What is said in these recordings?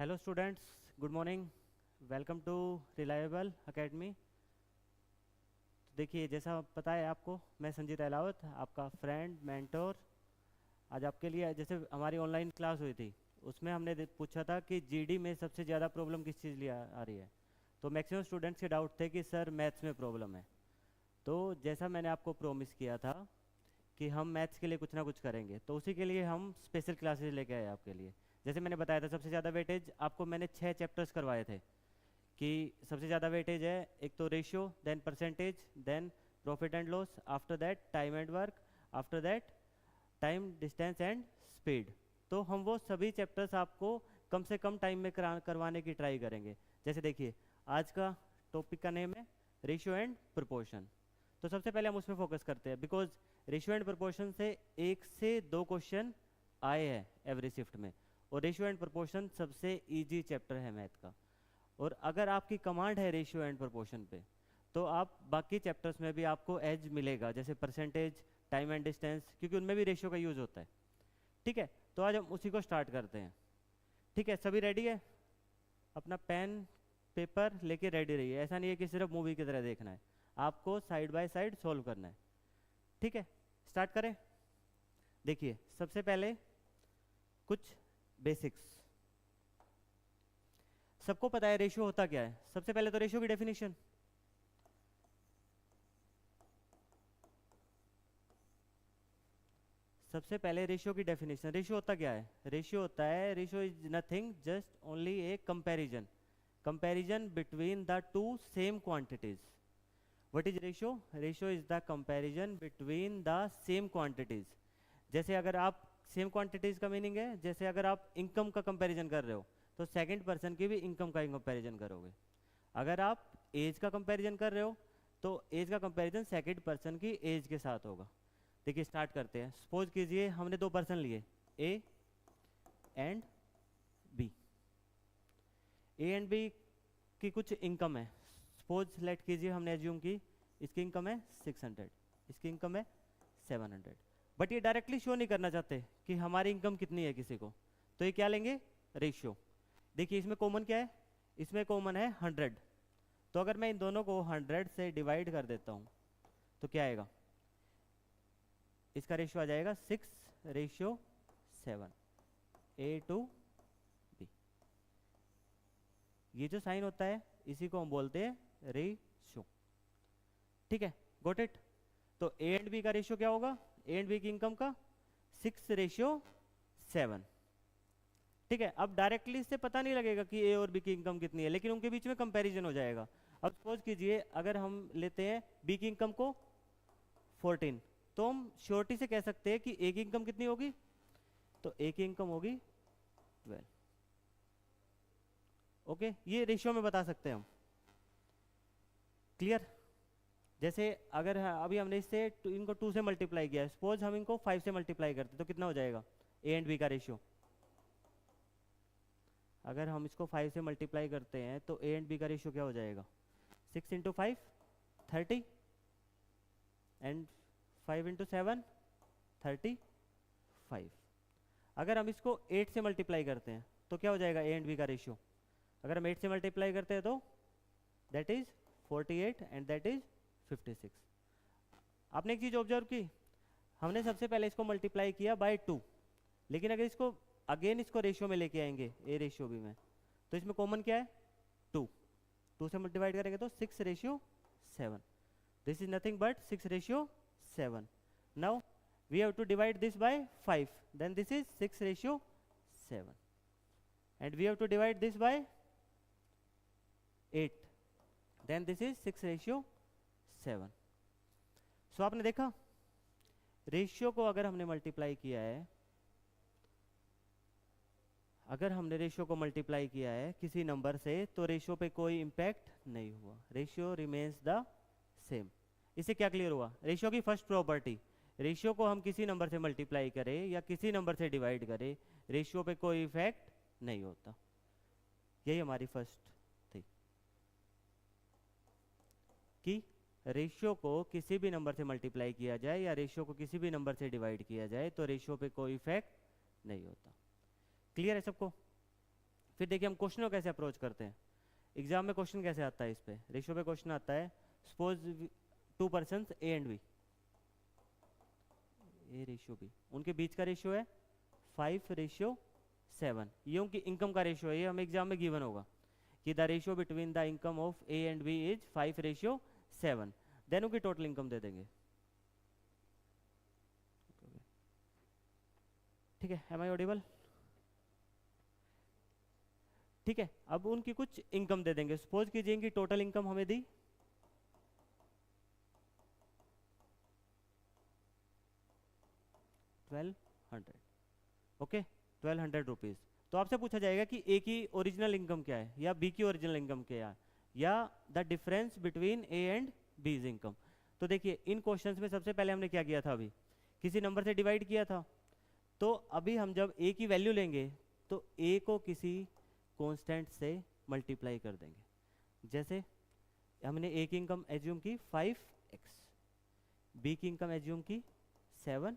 Hello students, good morning. Welcome to Reliable Academy. तो देखिए, जैसा पता है आपको, मैं संजीत अहलावत, आपका फ्रेंड मेंटोर। आज आपके लिए, जैसे हमारी ऑनलाइन क्लास हुई थी उसमें हमने पूछा था कि जीडी में सबसे ज़्यादा प्रॉब्लम किस चीज़ लिए आ रही है। तो मैक्सिमम स्टूडेंट्स के डाउट थे कि सर मैथ्स में प्रॉब्लम है। तो जैसा मैंने आपको प्रॉमिस किया था कि हम मैथ्स के लिए कुछ ना कुछ करेंगे, तो उसी के लिए हम स्पेशल क्लासेस लेके आए आपके लिए। जैसे मैंने बताया था, सबसे ज़्यादा वेटेज आपको मैंने 6 चैप्टर्स करवाए थे कि सबसे ज़्यादा वेटेज है, एक तो ratio, then percentage, then profit and loss, after that time and work, after that time, distance and speed. तो हम वो सभी चैप्टर्स आपको कम से कम टाइम में करवाने की ट्राई करेंगे। जैसे देखिए, आज का टॉपिक का नेम है रेशियो एंड प्रोपोर्शन। तो सबसे पहले हम उस पर फोकस करते हैं, बिकॉज रेशियो एंड प्रोपोर्शन से 1 से 2 क्वेश्चन आए हैं एवरी शिफ्ट में, और रेशियो एंड प्रोपोर्शन सबसे इजी चैप्टर है मैथ का। और अगर आपकी कमांड है रेशियो एंड प्रोपोर्शन पे, तो आप बाकी चैप्टर्स में भी आपको एज मिलेगा, जैसे परसेंटेज, टाइम एंड डिस्टेंस, क्योंकि उनमें भी रेशियो का यूज होता है। ठीक है, तो आज हम उसी को स्टार्ट करते हैं। ठीक है, सभी रेडी है? अपना पेन पेपर लेके रेडी रहिए। ऐसा नहीं है कि सिर्फ मूवी की तरह देखना है, आपको साइड बाय साइड सॉल्व करना है। ठीक है, स्टार्ट करें। देखिए, सबसे पहले कुछ बेसिक्स। सबको पता है रेशियो होता क्या है। सबसे पहले तो रेशियो की डेफिनेशन। सबसे पहले रेशियो की डेफिनेशन, रेशियो होता क्या है? रेशियो होता है, ratio is nothing, just only A comparison, comparison between the two same quantities. What is ratio? Ratio is the comparison between the same quantities. जैसे अगर आप सेम क्वांटिटीज का मीनिंग है, जैसे अगर आप इनकम का कंपैरिजन कर रहे हो तो सेकंड पर्सन की भी इनकम का कंपैरिजन करोगे। अगर आप एज का कंपैरिजन कर रहे हो तो एज का कंपैरिजन सेकंड पर्सन की एज के साथ होगा। देखिए, स्टार्ट करते हैं। सपोज कीजिए हमने 2 पर्सन लिए, A and B. A and B की कुछ इनकम है। सपोज लेट कीजिए, हमने एज्यूम की इसकी इनकम है 600, इसकी इनकम है 700। बट ये डायरेक्टली शो नहीं करना चाहते कि हमारी इनकम कितनी है किसी को, तो ये क्या लेंगे? रेशियो। देखिए, इसमें कॉमन क्या है? इसमें कॉमन है 100। तो अगर मैं इन दोनों को 100 से डिवाइड कर देता हूँ तो क्या आएगा? इसका रेशियो आ जाएगा 6:7, ए टू बी। ये जो साइन होता है इसी को हम बोलते हैं रेशियो। ठीक है, गॉट इट? तो ए एंड बी का रेशियो क्या होगा? ए एंड बी की इनकम का 6:7। ठीक है, अब डायरेक्टली इससे पता नहीं लगेगा कि ए और बी की इनकम कितनी है, लेकिन उनके बीच में कंपैरिजन हो जाएगा। अब सपोज कीजिए अगर हम लेते हैं बी की इनकम को 14, तो हम श्योरिटी से कह सकते हैं कि ए की इनकम कितनी होगी? तो ए की इनकम होगी 12। ओके, ये रेशियो में बता सकते हैं हम। क्लियर? जैसे अगर अभी हमने इससे इनको 2 से मल्टीप्लाई किया है, सपोज हम इनको 5 से मल्टीप्लाई करते तो कितना हो जाएगा ए एंड बी का रेशियो? अगर हम इसको 5 से मल्टीप्लाई करते हैं तो ए एंड बी का रेशियो क्या हो जाएगा? 6 × 5 30, एंड 5 × 7 35। अगर हम इसको 8 से मल्टीप्लाई करते हैं तो क्या हो जाएगा ए एंड बी का रेशियो? अगर हम 8 से मल्टीप्लाई करते हैं तो that is 48 and that is 56। आपने एक चीज ऑब्जर्व की, हमने सबसे पहले इसको मल्टीप्लाई किया बाय 2, लेकिन अगर इसको अगेन इसको रेशियो में लेके आएंगे, ए रेशियो बी में, तो इसमें कॉमन क्या है? 2। 2 से मल्टीप्लाई करेंगे तो 6:7। This is nothing but 6:7। Now we have to divide this by 5, then this is 6:7, and we have to divide this by 8, then this is 6:7। सो आपने देखा, रेशियो को अगर हमने मल्टीप्लाई किया है, अगर हमने रेशियो को मल्टीप्लाई किया है किसी नंबर से, तो रेशियो पे कोई इम्पैक्ट नहीं हुआ, रेशियो रिमेन्स द सेम। इससे क्या क्लियर हुआ? रेशियो की फर्स्ट प्रॉपर्टी, रेशियो को हम किसी नंबर से मल्टीप्लाई करें या किसी नंबर से डिवाइड करें, रेशियो पे कोई इफेक्ट नहीं होता। यही हमारी फर्स्ट थी कि रेशियो को किसी भी नंबर से मल्टीप्लाई किया जाए या रेशियो को किसी भी नंबर से डिवाइड किया जाए तो रेशियो पे कोई इफेक्ट नहीं होता। क्लियर है सबको? फिर देखिए हम क्वेश्चन को कैसे अप्रोच करते हैं। एग्जाम में क्वेश्चन कैसे आता है, इस पे रेशियो पे क्वेश्चन आता है। Suppose 2 person A and B, A ratio B, उनके बीच का रेशियो है 5:7। ये उनकी इनकम का रेशियो है, ये हमें एग्जाम में गिवन होगा कि the ratio between the income of A and B is 5:7। Then उनकी टोटल इनकम दे देंगे। ठीक है, एम आई ऑडिबल? ठीक है, अब उनकी कुछ इनकम दे देंगे। सपोज कीजिए इनकी टोटल इनकम हमें दी 1200। Okay, 1200 rupees. तो आपसे पूछा जाएगा कि ए की ओरिजिनल इनकम क्या है या बी की ओरिजिनल इनकम क्या है, या the difference between A and बीज इनकम। तो देखिए इन क्वेश्चंस में सबसे पहले हमने क्या किया था, अभी किसी नंबर से डिवाइड किया था। तो अभी हम जब ए की वैल्यू लेंगे तो ए को किसी कांस्टेंट से मल्टीप्लाई कर देंगे। जैसे हमने ए की इनकम एज्यूम की 5x, बी की इनकम एज्यूम की 7x।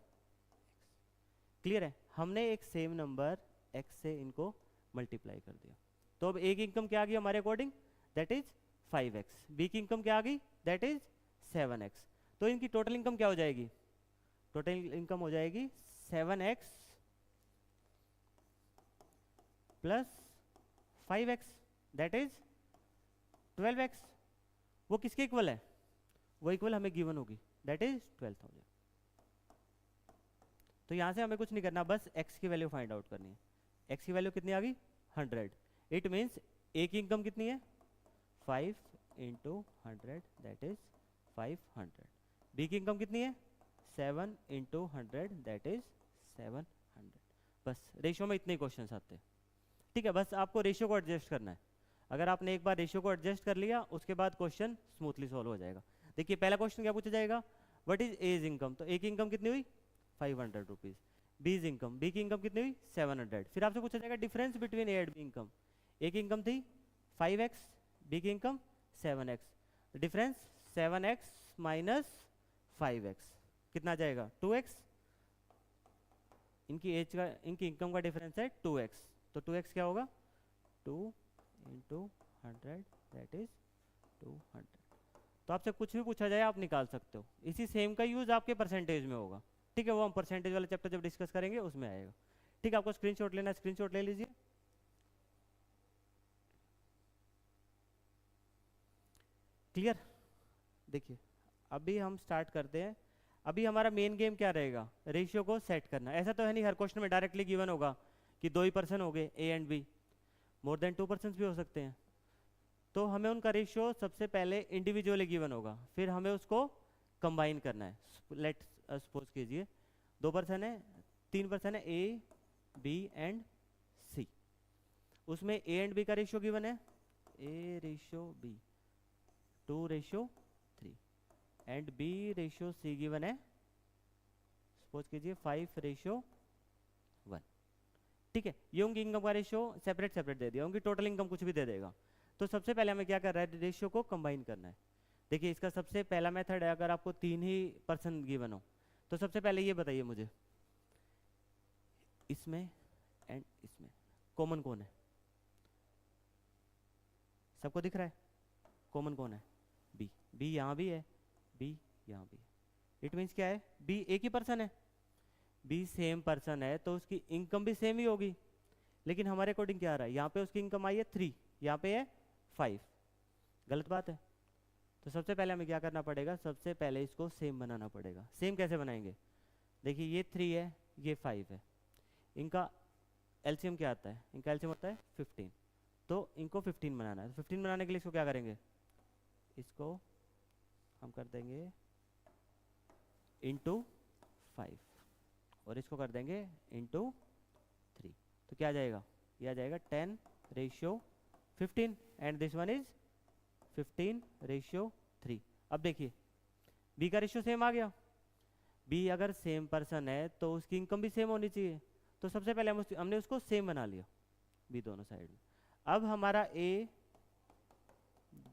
क्लियर है, हमने एक सेम नंबर x से इनको मल्टीप्लाई कर दिया। तो अब ए की इनकम क्या आ गई हमारे according, that is 5x। B की इनकम क्या आ गई, दैट इज 7x। तो इनकी टोटल इनकम क्या हो जाएगी, टोटल इनकम हो जाएगी 7x plus 5x, that is 12x। वो किसके इक्वल है, वो इक्वल हमें गिवन होगी, दैट इज 12,000। तो यहाँ से हमें कुछ नहीं करना, बस x की वैल्यू फाइंड आउट करनी है। x की वैल्यू कितनी आ गई, 100। इट मीन्स a की इनकम कितनी है, 5 × 100, दैट इज 500। b की इनकम कितनी है, 7 × 100, दैट इज 700। बस रेशियो में इतने क्वेश्चन आते हैं। ठीक है, बस आपको रेशियो को एडजस्ट करना है। अगर आपने एक बार रेशियो को एडजस्ट कर लिया, उसके बाद क्वेश्चन स्मूथली सॉल्व हो जाएगा। देखिए पहला क्वेश्चन क्या पूछा जाएगा, व्हाट इज एज इनकम। तो ए की इनकम कितनी हुई, 500 रुपीज। बीज इनकम, बी की इनकम कितनी हुई, 700। फिर आपसे पूछा जाएगा difference between A and B income. A की इनकम थी 5x, बी की income 7x। Difference 7x minus 5x कितना आ जाएगा, 2x। इनकी एज का, इनकी इनकम का डिफरेंस है 2x, तो 2x क्या होगा, 2 × 100, दैट इज 200। तो आपसे कुछ भी पूछा जाए आप निकाल सकते हो। इसी सेम का यूज आपके परसेंटेज में होगा। ठीक है, वो हम परसेंटेज वाला चैप्टर जब डिस्कस करेंगे उसमें आएगा। ठीक है, आपको स्क्रीनशॉट लेना है, स्क्रीनशॉट ले लीजिए। क्लियर? देखिए अभी हम स्टार्ट करते हैं। अभी हमारा मेन गेम क्या रहेगा, रेशियो को सेट करना। ऐसा तो है नहीं हर क्वेश्चन में डायरेक्टली गिवन होगा कि 2 ही पर्सन हो गए A and B, more than 2 person भी हो सकते हैं। तो हमें उनका रेशियो सबसे पहले इंडिविजुअली गिवन होगा, फिर हमें उसको कंबाइन करना है। लेट सपोज कीजिए 2 पर्सन है, 3 पर्सन है, ए बी एंड सी। उसमें ए एंड बी का रेशियो गिवन है, A ratio B 2:3 and B ratio C given है, सपोज कीजिए 5:1। ठीक है, ये उनकी इनकम का रेशियो सेपरेट सेपरेट दे दिया, उनकी टोटल इनकम कुछ भी दे देगा। तो सबसे पहले हमें क्या कर रहा है, रेशियो को कंबाइन करना है। देखिए इसका सबसे पहला मेथड है, अगर आपको 3 ही पर्सन गिवन हो तो सबसे पहले ये बताइए मुझे, इसमें एंड इसमें कॉमन कौन है, सबको दिख रहा है कॉमन कौन है, बी। बी यहाँ भी है, बी यहाँ भी है। इट मीन्स क्या है, बी एक ही पर्सन है, बी सेम पर्सन है तो उसकी इनकम भी सेम ही होगी। लेकिन हमारे अकॉर्डिंग क्या आ रहा है, यहाँ पे उसकी इनकम आई है 3, यहाँ पे है 5। गलत बात है। तो सबसे पहले हमें क्या करना पड़ेगा, सबसे पहले इसको सेम बनाना पड़ेगा। सेम कैसे बनाएंगे, देखिए ये 3 है, ये 5 है, इनका एलसीएम क्या आता है, इनका एलसीएम होता है 15। तो इनको 15 बनाना है। तो 15 बनाने के लिए इसको क्या करेंगे, इसको हम कर देंगे इंटू 5 और इसको कर देंगे इंटू 3। तो क्या आ जाएगा, ये आ जाएगा 10:15 एंड दिस वन इज 15:3। अब देखिए बी का रेशियो सेम आ गया। बी अगर सेम पर्सन है तो उसकी इनकम भी सेम होनी चाहिए। तो सबसे पहले हमने उसको सेम बना लिया बी दोनों साइड में। अब हमारा ए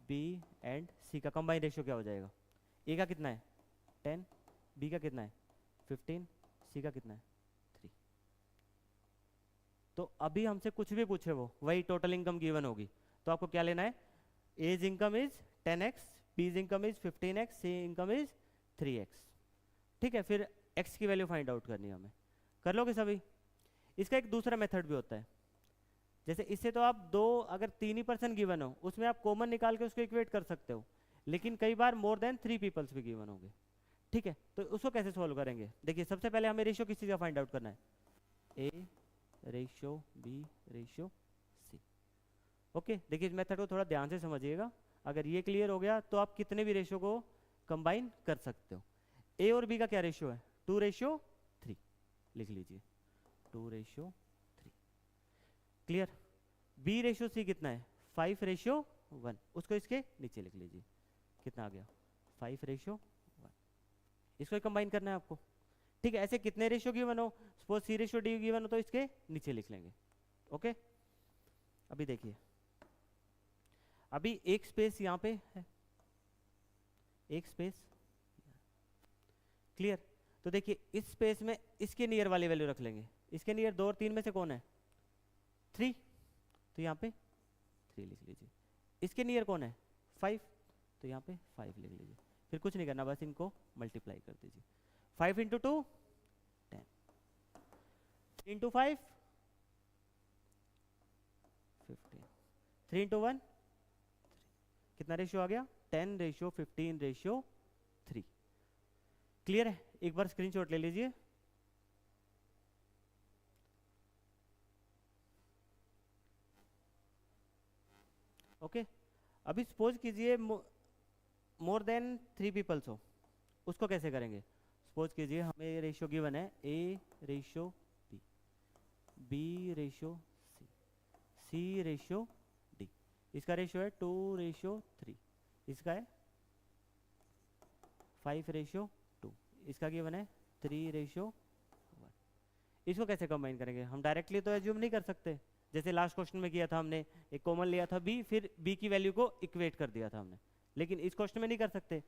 बी एंड सी का कंबाइन रेशियो क्या हो जाएगा, ए का कितना है 10, बी का कितना है 15, सी का कितना है 3। तो अभी हमसे कुछ भी पूछे वो वही टोटल इनकम गिवन होगी। तो आपको क्या लेना है, as income is 10x, B's income is 15x, C income is 3x। ठीक है, फिर x की वैल्यू फाइंड आउट करनी है हमें। कर लोगे सभी? इसका एक दूसरा मेथड भी होता है, जैसे इससे तो आप दो अगर 3% गिवन हो उसमें आप कॉमन निकाल के उसको इक्वेट कर सकते हो, लेकिन कई बार मोर देन 3 पीपल्स भी गिवन होंगे। ठीक है, तो उसको कैसे सॉल्व करेंगे? देखिए सबसे पहले हमें रेशियो किस चीज़ का फाइंड आउट करना है, A ratio B ratio C. Okay, देखिए इस मेथड को थोड़ा ध्यान से समझिएगा। अगर ये क्लियर हो गया तो आप कितने भी रेशियो को कंबाइन कर सकते हो। ए और बी का क्या रेशियो है, 2:3 लिख लीजिए, 2:3। क्लियर? बी रेशियो सी कितना है, 5:1। उसको इसके नीचे लिख लीजिए, कितना आ गया, 5:1। इसको कंबाइन करना है आपको। ठीक है, ऐसे कितने रेशियो गिवन हो, suppose C ratio D given हो तो इसके नीचे लिख लेंगे। ओके, अभी देखिए, अभी एक स्पेस यहाँ पे है, एक स्पेस। क्लियर? तो देखिए इस स्पेस में इसके नियर वाली वैल्यू रख लेंगे। इसके नियर 2 और 3 में से कौन है, 3, तो यहाँ पे 3 लिख लीजिए। इसके नियर कौन है, 5, तो यहाँ पे 5 लिख लीजिए। फिर कुछ नहीं करना, बस इनको मल्टीप्लाई कर दीजिए। 5 × 2 10, 3 × 5 15, 3 × 1 कितना रेशियो आ गया, 10:15:3। क्लियर है? एक बार स्क्रीनशॉट ले लीजिए। ओके, अभी सपोज कीजिए मोर देन 3 पीपल्स हो, उसको कैसे करेंगे? सपोज कीजिए हमें रेशियो गिवन है A ratio B, B ratio C, C ratio D. इसका रेशियो है 2:3, इसका है 5:2, इसका गिवन है 3:1। इसको कैसे कंबाइन करेंगे? हम डायरेक्टली तो एज्यूम नहीं कर सकते, जैसे लास्ट क्वेश्चन में किया था हमने, एक कॉमन लिया था बी, फिर बी की वैल्यू को इक्वेट कर दिया था हमने, लेकिन इस क्वेश्चन में नहीं कर सकते।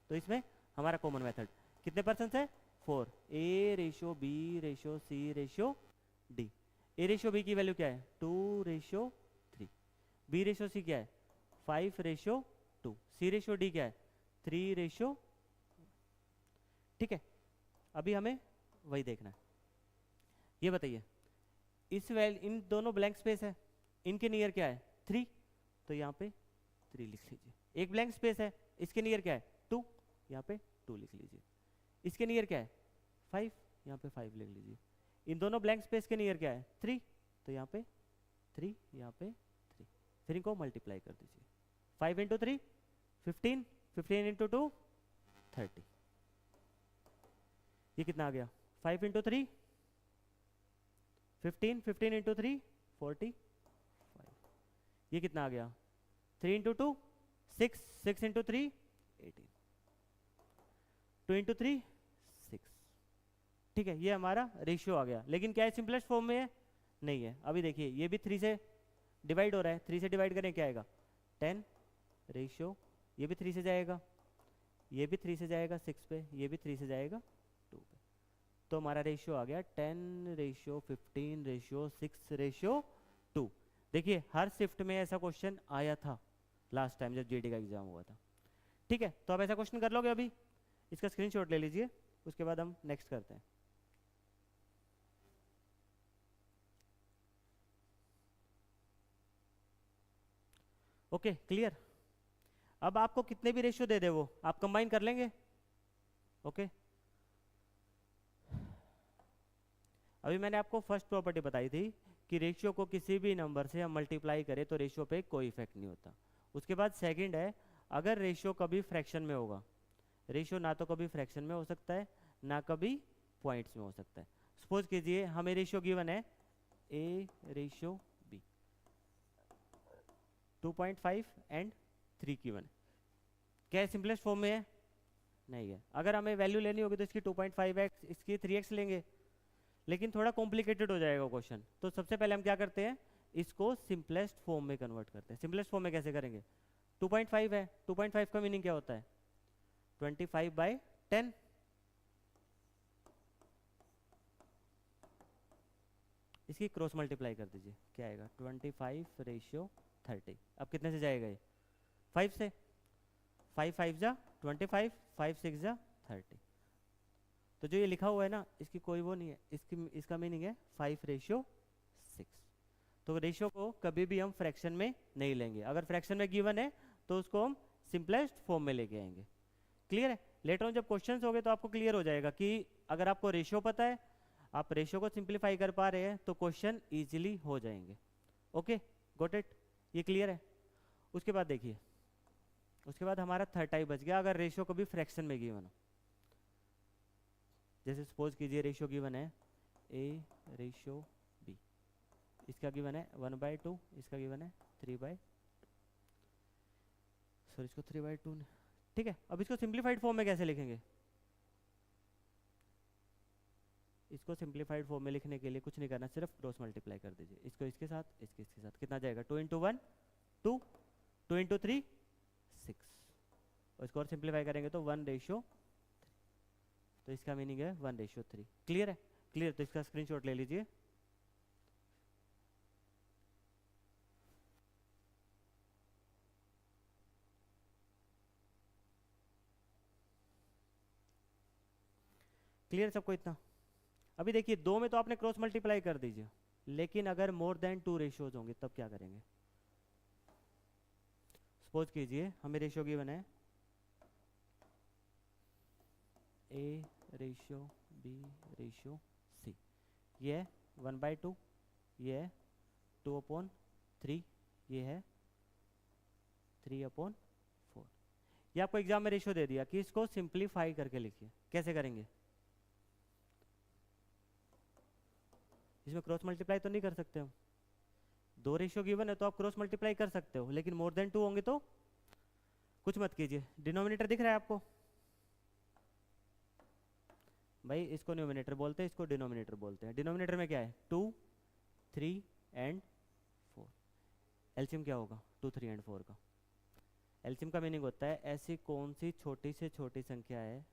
तो इसमें हमारा कॉमन मेथड कितने परसेंट है, 4, A ratio B ratio C ratio D. A ratio B की वैल्यू क्या है, 2:3, बी रेशियो सी क्या है, 5:2, सी रेशियो डी क्या है, 3:। ठीक है, अभी हमें वही देखना है। ये बताइए इन दोनों ब्लैंक स्पेस है, इनके नियर क्या है, 3, तो यहाँ पे 3 लिख लीजिए। एक ब्लैंक स्पेस है, इसके नियर क्या है, 2, यहाँ पे 2 लिख लीजिए। इसके नियर क्या है, 5, यहाँ पे 5 लिख लीजिए। इन दोनों ब्लैंक स्पेस के नियर क्या है, 3, तो यहाँ पे 3, यहाँ पे 3। फिर इनको मल्टीप्लाई कर दीजिए, 5 × 3 15, 15 × 2 30। ये कितना आ गया, 5 × 3 15, 15 × 3 45। ये कितना आ गया, 3 × 2 6, 6 × 3 18, 2 × 3 6। ठीक है, ये हमारा रेशियो आ गया, लेकिन क्या है सिंपलेस्ट फॉर्म में है, नहीं है। अभी देखिए ये भी 3 से डिवाइड हो रहा है, 3 से डिवाइड करें क्या आएगा, 10 रेशियो, ये भी 3 से जाएगा, ये भी 3 से जाएगा 6 पे, ये भी 3 से जाएगा 2 पे। तो हमारा रेशियो आ गया 10:15:6:2। देखिए हर शिफ्ट में ऐसा क्वेश्चन आया था लास्ट टाइम जब जीडी का एग्जाम हुआ था। ठीक है, तो आप ऐसा क्वेश्चन कर लोगे। अभी इसका स्क्रीनशॉट ले लीजिए, उसके बाद हम नेक्स्ट करते हैं। Okay clear? अब आपको कितने भी रेशियो दे दे वो आप कंबाइन कर लेंगे। ओके, अभी मैंने आपको फर्स्ट प्रॉपर्टी बताई थी कि रेशियो को किसी भी नंबर से हम मल्टीप्लाई करें तो रेशियो पे कोई इफेक्ट नहीं होता। उसके बाद सेकंड है, अगर रेशियो कभी फ्रैक्शन में होगा, रेशियो ना तो कभी फ्रैक्शन में हो सकता है ना कभी पॉइंट्स में हो सकता है। सपोज कीजिए हमें रेशियो गिवन है A ratio B, 2.5 and 3 given है। क्या सिंपलेस्ट फॉर्म में है? नहीं है। अगर हमें वैल्यू लेनी होगी तो इसकी 2.5x, इसकी 3x लेंगे, लेकिन थोड़ा कॉम्प्लिकेटेड हो जाएगा क्वेश्चन। तो सबसे पहले हम क्या करते हैं, इसको सिंपलेस्ट फॉर्म में कन्वर्ट करते हैं। सिंपलेस्ट फॉर्म में कैसे करेंगे, 2.5 है, 2.5 का मीनिंग क्या होता है, 25/10। इसकी क्रॉस मल्टीप्लाई कर दीजिए, क्या आएगा 25:30। अब कितने से जाएगा ये 5 से, 5 5 जा 25, 5 6 जा 30। तो जो ये लिखा हुआ है ना इसकी कोई वो नहीं है, इसका मीनिंग है 5:6। तो रेशियो को कभी भी हम फ्रैक्शन में नहीं लेंगे, अगर फ्रैक्शन में गिवन है तो उसको हम सिंपलेस्ट फॉर्म में लेके आएंगे। क्लियर है? लेटर ऑन जब क्वेश्चंस होंगे तो आपको क्लियर हो जाएगा कि अगर आपको रेशियो पता है, आप रेशियो को सिंप्लीफाई कर पा रहे हैं तो क्वेश्चन इजीली हो जाएंगे। Okay, got it? ये क्लियर है? उसके बाद देखिए, उसके बाद हमारा थर्ड टाइप बच गया, अगर रेशियो को भी फ्रैक्शन में गिवन हो। जैसे सपोज कीजिए रेशियो गिवन है a रेशियो b, इसका गिवन है 1/2, इसका गिवन है 3/2, सॉरी इसको 3/2, ठीक है। अब इसको सिंप्लीफाइड फॉर्म में कैसे लिखेंगे? इसको सिंप्लीफाइड फॉर्म में लिखने के लिए कुछ नहीं करना, सिर्फ क्रॉस मल्टीप्लाई कर दीजिए, इसको इसके साथ, इसके साथ, कितना जाएगा 2 × 1 2, 2 × 3 6, और इसको और सिंप्लीफाई करेंगे तो 1:3, तो इसका मीनिंग है 1:3। क्लियर है? क्लियर, तो इसका स्क्रीनशॉट ले लीजिए। क्लियर सबको इतना? अभी देखिए दो में तो आपने क्रॉस मल्टीप्लाई कर दीजिए, लेकिन अगर मोर देन 2 रेशियोज होंगे तब क्या करेंगे? सपोज कीजिए हमें रेशियो गिवन है a ratio b ratio c, ये है 1/2, ये है 2/3, ये है 3/4। ये आपको एग्जाम में रेशियो दे दिया कि इसको सिंप्लीफाई करके लिखिए। कैसे करेंगे? इसमें क्रॉस मल्टीप्लाई तो नहीं कर सकते हम, दो रेशियो गिवन है तो आप क्रॉस मल्टीप्लाई कर सकते हो, लेकिन मोर देन 2 होंगे तो कुछ मत कीजिए। डिनोमिनेटर दिख रहा है आपको? भाई इसको न्यूमिनेटर बोलते हैं, इसको डिनोमिनेटर बोलते हैं। डिनोमिनेटर में क्या है 2, 3 एंड 4। एलसीएम क्या होगा 2, 3 एंड 4 का? एलसीएम का मीनिंग होता है ऐसी कौन सी छोटी से छोटी संख्या है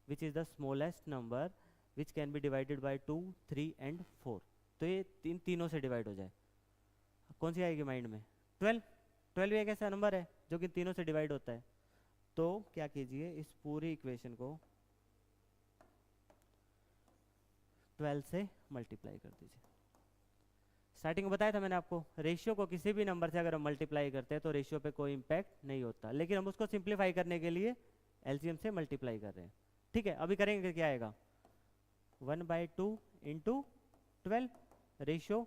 which is the smallest number which can be divided by 2, 3 and 4। तो ये तीनों से डिवाइड हो जाए, कौन सी आएगी माइंड में? 12। 12 एक ऐसा नंबर है जो कि तीनों से डिवाइड होता है। तो क्या कीजिए, इस पूरी इक्वेशन को 12 से मल्टीप्लाई कर दीजिए। स्टार्टिंग में बताया था मैंने आपको, रेशियो को किसी भी नंबर से अगर हम मल्टीप्लाई करते हैं तो रेशियो पे कोई इंपैक्ट नहीं होता, लेकिन हम उसको सिंप्लीफाई करने के लिए एलसीएम से मल्टीप्लाई कर रहे हैं। ठीक है, अभी करेंगे क्या आएगा 1/2 × 12 रेशियो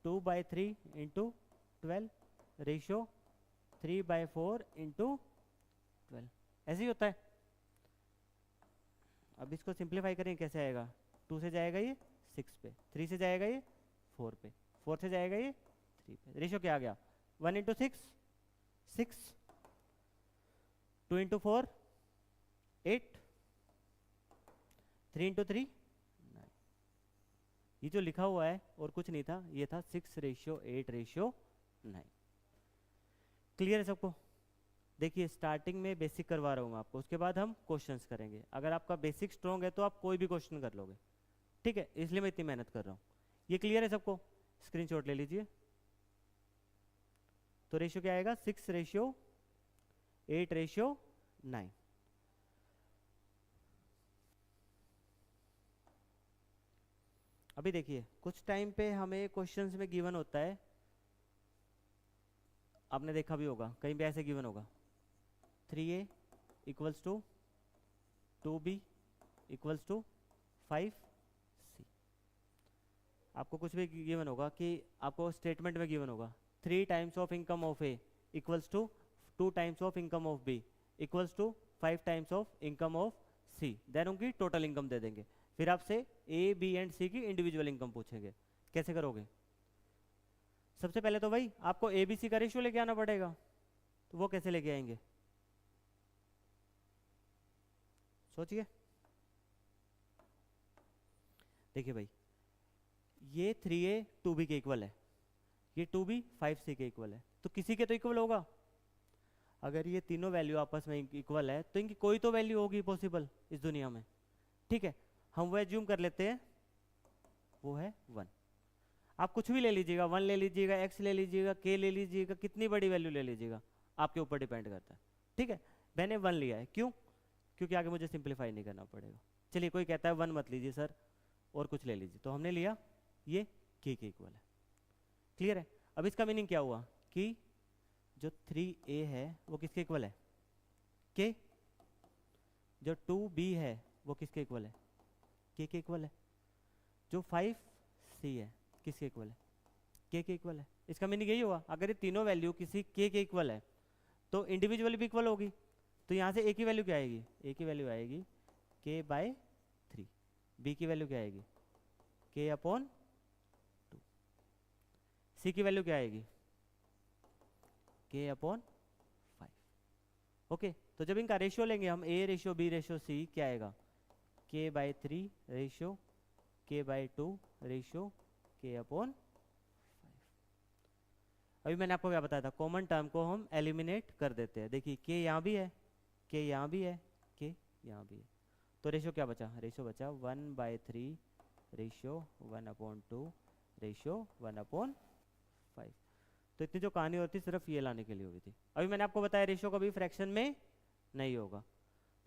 2/3 × 12 रेशियो 3/4 × 12, ऐसे ही होता है। अब इसको सिंप्लीफाई करेंगे, कैसे आएगा? 2 से जाएगा ये 6 पे, 3 से जाएगा ये 4 पे, 4 से जाएगा ये 3 पे। रेशियो क्या आ गया 1 × 6 6, 2 × 4 8, 3 × 3 9। ये जो लिखा हुआ है और कुछ नहीं था, ये था 6:8:9। क्लियर है सबको? देखिए स्टार्टिंग में बेसिक करवा रहा हूँ आपको, उसके बाद हम क्वेश्चंस करेंगे। अगर आपका बेसिक स्ट्रॉन्ग है तो आप कोई भी क्वेश्चन कर लोगे, ठीक है, इसलिए मैं इतनी मेहनत कर रहा हूँ। ये क्लियर है सबको? स्क्रीनशॉट ले लीजिए। तो रेशियो क्या आएगा 6:8:9। अभी देखिए कुछ टाइम पे हमें क्वेश्चंस में गिवन होता है, आपने देखा भी होगा कहीं पे ऐसे गिवन होगा 3a = 2b = 5c। आपको कुछ भी गिवन होगा कि आपको स्टेटमेंट में गिवन होगा 3 times of income of a = 2 times of income of b = 5 times of income of c, then उनकी टोटल इनकम दे देंगे। फिर आपसे a, b एंड c की इंडिविजुअल इनकम पूछेंगे। कैसे करोगे? सबसे पहले तो भाई आपको a, b, c का रेशियो लेके आना पड़ेगा, तो वो कैसे लेके आएंगे सोचिए। देखिए भाई ये 3a 2b के इक्वल है, ये 2b 5c के इक्वल है, तो किसी के तो इक्वल होगा। अगर ये तीनों वैल्यू आपस में इक्वल है तो इनकी कोई तो वैल्यू होगी पॉसिबल इस दुनिया में, ठीक है। हम वो एज्यूम कर लेते हैं, वो है 1। आप कुछ भी ले लीजिएगा, 1 ले लीजिएगा, x ले लीजिएगा, k ले लीजिएगा, कितनी बड़ी वैल्यू ले लीजिएगा, आपके ऊपर डिपेंड करता है। ठीक है, मैंने 1 लिया है, क्यों? क्योंकि आगे मुझे सिंप्लीफाई नहीं करना पड़ेगा। चलिए, कोई कहता है 1 मत लीजिए सर, और कुछ ले लीजिए, तो हमने लिया ये k के इक्वल है। क्लियर है? अब इसका मीनिंग क्या हुआ कि जो 3a है वो किसके इक्वल है? k। जो 2b है वो किसके इक्वल है? k के इक्वल है। जो 5c है किसके इक्वल है? k के इक्वल है। इसका मीनिंग यही हुआ, अगर ये तीनों वैल्यू किसी k के इक्वल है तो इंडिविजुअली भी इक्वल होगी। तो यहाँ से a की वैल्यू क्या आएगी? a की वैल्यू आएगी k/3। b की वैल्यू क्या आएगी? k/2। c की वैल्यू क्या आएगी? k/5। ओके, तो जब इनका रेशियो लेंगे हम, a ratio b ratio c, क्या आएगा? k/3 ratio k/2 ratio k/5। अभी मैंने आपको क्या बताया था, कॉमन टर्म को हम एलिमिनेट कर देते हैं। देखिए k यहाँ भी है, k यहाँ भी है, k यहाँ भी है, तो रेशियो क्या बचा? रेशियो बचा 1/3 रेशियो 1/2 रेशियो 1/5। तो इतनी जो कहानी होती सिर्फ ये लाने के लिए हुई थी। अभी मैंने आपको बताया रेशियो कभी फ्रैक्शन में नहीं होगा,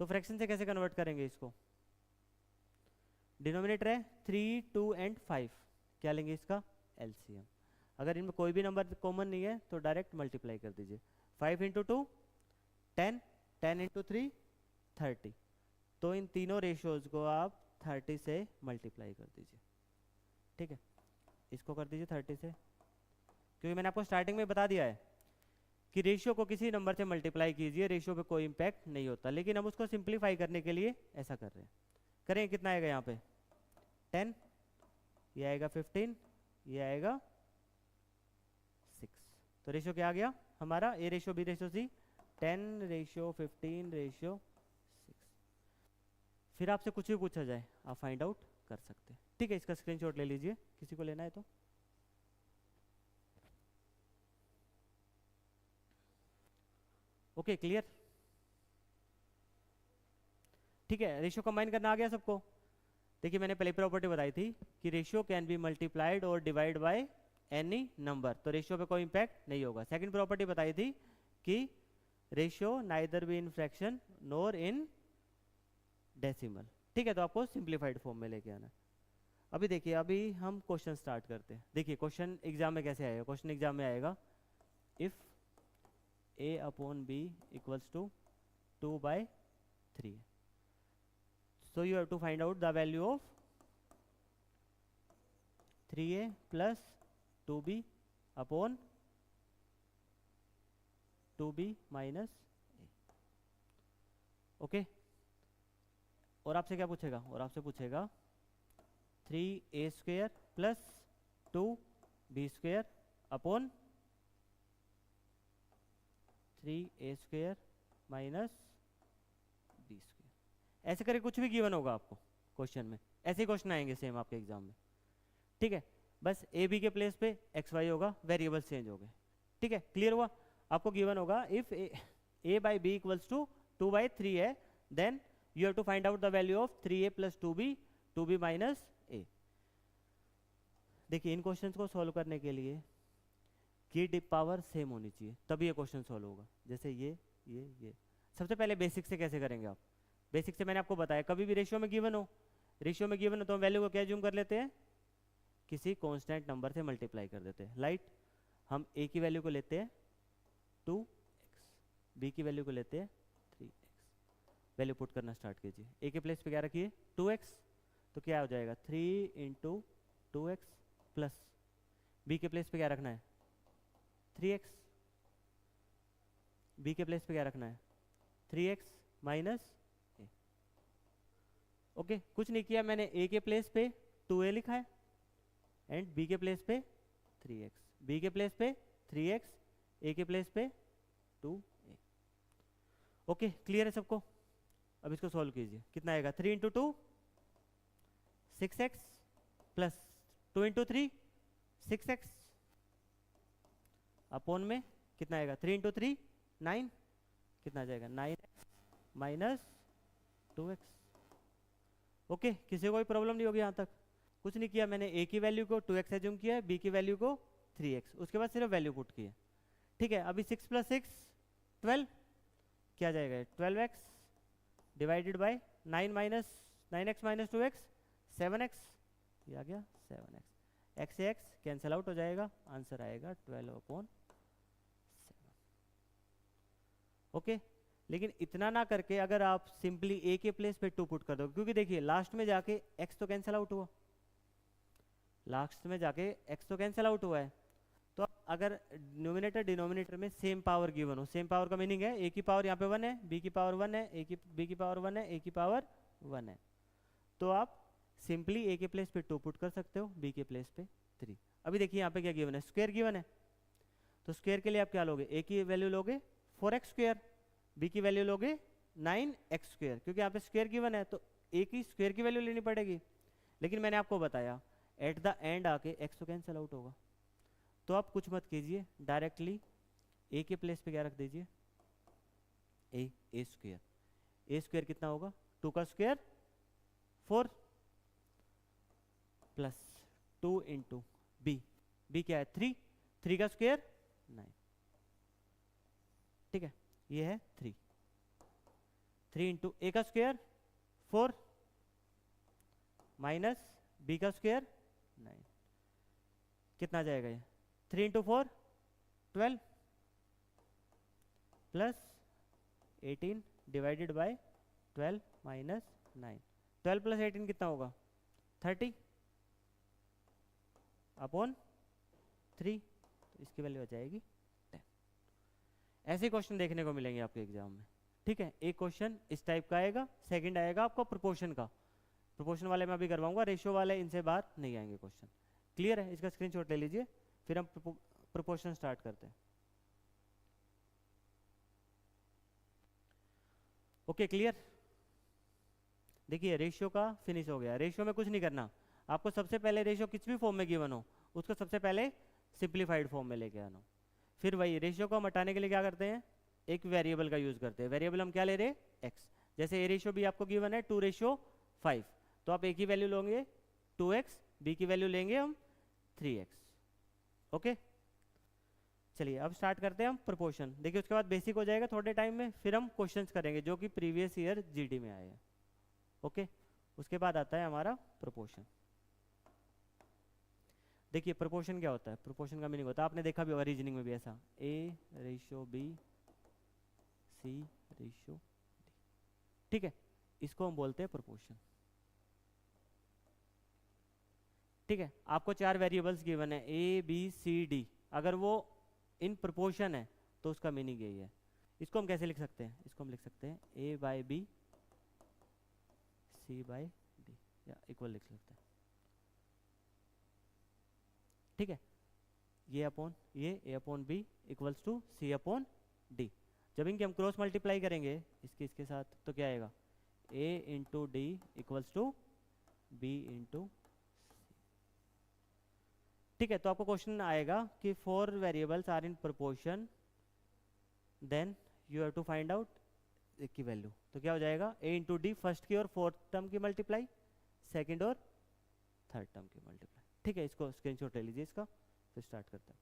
तो फ्रैक्शन से कैसे कन्वर्ट करेंगे इसको? डिनोमिनेटर है 3, 2 एंड 5, क्या लेंगे इसका? एलसीएम। अगर इनमें कोई भी नंबर कॉमन नहीं है तो डायरेक्ट मल्टीप्लाई कर दीजिए। 5 × 2 10, 10 × 3 30। तो इन तीनों रेशियोज को आप 30 से मल्टीप्लाई कर दीजिए। ठीक है, इसको कर दीजिए 30 से, क्योंकि मैंने आपको स्टार्टिंग में बता दिया है कि रेशियो को किसी नंबर से मल्टीप्लाई कीजिए, रेशियो पे कोई इम्पैक्ट नहीं होता, लेकिन हम उसको सिंप्लीफाई करने के लिए ऐसा कर रहे हैं। करें, कितना आएगा यहाँ पे? 10, ये आएगा 15, ये आएगा 6। तो रेशियो क्या आ गया हमारा? a ratio b ratio c 10 ratio 15 ratio 6। फिर आपसे कुछ भी पूछा जाए आप फाइंड आउट कर सकते हैं। ठीक है, इसका स्क्रीनशॉट ले लीजिए, किसी को लेना है तो। Okay, clear? ठीक है, रेशियो कंबाइन करना आ गया सबको? देखिए, मैंने पहले प्रॉपर्टी बताई थी कि रेशियो कैन बी मल्टीप्लाइड और डिवाइड बाय एनी नंबर, तो रेशियो पे कोई इंपैक्ट नहीं होगा। सेकंड प्रॉपर्टी बताई थी कि ratio neither be in fraction NOR in decimal. ठीक है, तो आपको सिंप्लीफाइड फॉर्म में लेके आना है। अभी देखिए, अभी हम क्वेश्चन स्टार्ट करते हैं। देखिए क्वेश्चन एग्जाम में कैसे आएगा? क्वेश्चन एग्जाम में आएगा if a/b equals to 2/3, so you have to find out the value of 3a plus 2b upon 2b minus a। Okay, और आपसे क्या पूछेगा? और आपसे पूछेगा 3a² plus 2b² upon 3a² minus b²। ऐसे करके कुछ भी गिवन होगा आपको क्वेश्चन में, ऐसे ही क्वेश्चन आएंगे सेम आपके एग्जाम में। ठीक है, बस ए बी के प्लेस पे एक्स वाई होगा, वेरिएबल चेंज हो गए। ठीक है, क्लियर हुआ? आपको गिवन होगा if a by B equals to 2/3 है, then you have to find out the value of 3a plus 2b minus a। देखिए, इन क्वेश्चंस को सॉल्व करने के लिए की डिप पावर सेम होनी चाहिए, तभी ये क्वेश्चन सॉल्व होगा। जैसे ये सबसे पहले बेसिक से कैसे करेंगे आप? बेसिक से मैंने आपको बताया, कभी भी रेशियो में गिवन हो तो हम वैल्यू को क्या ज्यूम कर लेते हैं? किसी कांस्टेंट नंबर से मल्टीप्लाई कर देते हैं। लाइट, हम a की वैल्यू को लेते हैं 2x, b की वैल्यू को लेते हैं 3x। वैल्यू पुट करना स्टार्ट कीजिए। a के प्लेस पे क्या रखिए? 2x, तो क्या हो जाएगा? 3 × 2x प्लस b के प्लेस पे क्या रखना है? 3x। b के प्लेस पे क्या रखना है? 3x minus a। ओके, कुछ नहीं किया मैंने, a के प्लेस पे 2a लिखा है एंड b के प्लेस पे 3x, b के प्लेस पे 3x, a के प्लेस पे 2a। ओके, क्लियर है सबको? अब इसको सॉल्व कीजिए, कितना आएगा? 3 × 2 6x प्लस 2 × 3 6x अपॉन में कितना आएगा? 3 × 3 9, कितना आ जाएगा? 9x minus 2x। ओके, किसी को कोई प्रॉब्लम नहीं होगी यहाँ तक? कुछ नहीं किया मैंने, a की वैल्यू को 2x एज्यूम किया, b की वैल्यू को 3x, उसके बाद सिर्फ वैल्यू पुट की है। ठीक है, अभी 6 + 6 12, क्या जाएगा 12x divided by 9x minus 2x 7x, ये आ गया 7x, x से x कैंसिल आउट हो जाएगा, आंसर आएगा 12/7। ओके, लेकिन इतना ना करके अगर आप सिंपली a के प्लेस पे 2 पुट कर दो, क्योंकि देखिए लास्ट में जाके x तो कैंसिल आउट हुआ, लास्ट में जाके x तो कैंसिल आउट हुआ है, तो अगर न्यूमिनेटर डिनोमिनेटर में सेम पावर गिवन हो, सेम पावर का मीनिंग है a की पावर यहाँ पे 1 है, b की पावर 1 है, b की पावर 1 है, a की पावर 1 है, तो आप सिंपली a के प्लेस पे 2 पुट कर सकते हो, b के प्लेस पे 3। अभी देखिए यहाँ पे क्या गिवन है, स्क्वायर गिवन है, तो स्क्वायर के लिए आप क्या लोगे, a की वैल्यू लोगे 4x स्क्वायर, b की वैल्यू लोगे 9x स्क्वायर, क्योंकि यहाँ पे स्क्वायर गिवन है तो a की स्क्वायर की वैल्यू लेनी पड़ेगी। लेकिन मैंने आपको बताया एट द एंड आके x तो कैंसिल आउट होगा, तो आप कुछ मत कीजिए, डायरेक्टली a के प्लेस पे क्या रख दीजिए, a स्क्वायर, a स्क्वायर कितना होगा 2 का स्क्वायर 4 प्लस 2 इंटू b क्या है 3 का स्क्वायर 9। ठीक है, ये है 3 इंटू a का स्क्वायर 4 माइनस b का स्क्वायर 9, कितना जाएगा ये 3 into 4 12 plus 18 divided by 12 minus 9, 12 plus 18 कितना होगा 30 अपॉन 3, तो इसकी वैल्यू हो जाएगी 10। ऐसे क्वेश्चन देखने को मिलेंगे आपके एग्जाम में। ठीक है, एक क्वेश्चन इस टाइप का आएगा, सेकंड आएगा आपका प्रोपोर्शन का, प्रोपोर्शन वाले मैं अभी करवाऊंगा, रेशियो वाले इनसे बाहर नहीं आएंगे क्वेश्चन। क्लियर है, इसका स्क्रीनशॉट ले लीजिए, फिर हम प्रोपोर्शन स्टार्ट करते हैं। ओके क्लियर, देखिए रेशियो का फिनिश हो गया। रेशियो में कुछ नहीं करना, आपको सबसे पहले रेशियो किस भी फॉर्म में गिवन हो उसको सबसे पहले सिंप्लीफाइड फॉर्म में लेके आना, फिर वही रेशियो को हम हटाने के लिए क्या करते हैं, एक वेरिएबल का यूज करते हैं। वेरिएबल हम क्या ले रहे हैं एक्स, जैसे ए रेशियो भी आपको गिवन है 2:5, तो आप ए की वैल्यू लोगे 2x, बी की वैल्यू लेंगे हम 3x। ओके चलिए अब स्टार्ट करते हैं हम प्रोपोर्शन। देखिए उसके बाद बेसिक हो जाएगा थोड़े टाइम में, फिर हम क्वेश्चंस करेंगे जो कि प्रीवियस ईयर जीडी में आए हैं। ओके उसके बाद आता है हमारा प्रोपोर्शन। देखिए प्रोपोर्शन क्या होता है, प्रोपोर्शन का मीनिंग होता है, आपने देखा भी होगा रीजनिंग में भी ऐसा, A/B C/D। ठीक है, इसको हम बोलते हैं प्रोपोर्शन। ठीक है, आपको 4 वेरिएबल्स गिवन है A B C D, अगर वो इन प्रोपोर्शन है तो उसका मीनिंग यही है। इसको हम कैसे लिख सकते हैं, इसको हम लिख सकते हैं A/B C/D या इक्वल लिख सकते हैं। ठीक है, ये अपॉन ये A/B इक्वल्स टू C/D। जब इनके हम क्रॉस मल्टीप्लाई करेंगे इसके साथ तो क्या आएगा, A/D इक्वल्स टू B/C। ठीक है, तो आपको क्वेश्चन आएगा कि 4 variables are in proportion, then you have to find out की वैल्यू। तो क्या हो जाएगा A/D फर्स्ट की और फोर्थ टर्म की मल्टीप्लाई, सेकंड और थर्ड टर्म की मल्टीप्लाई। ठीक है, इसको स्क्रीनशॉट ले लीजिए इसका, फिर स्टार्ट करते हैं।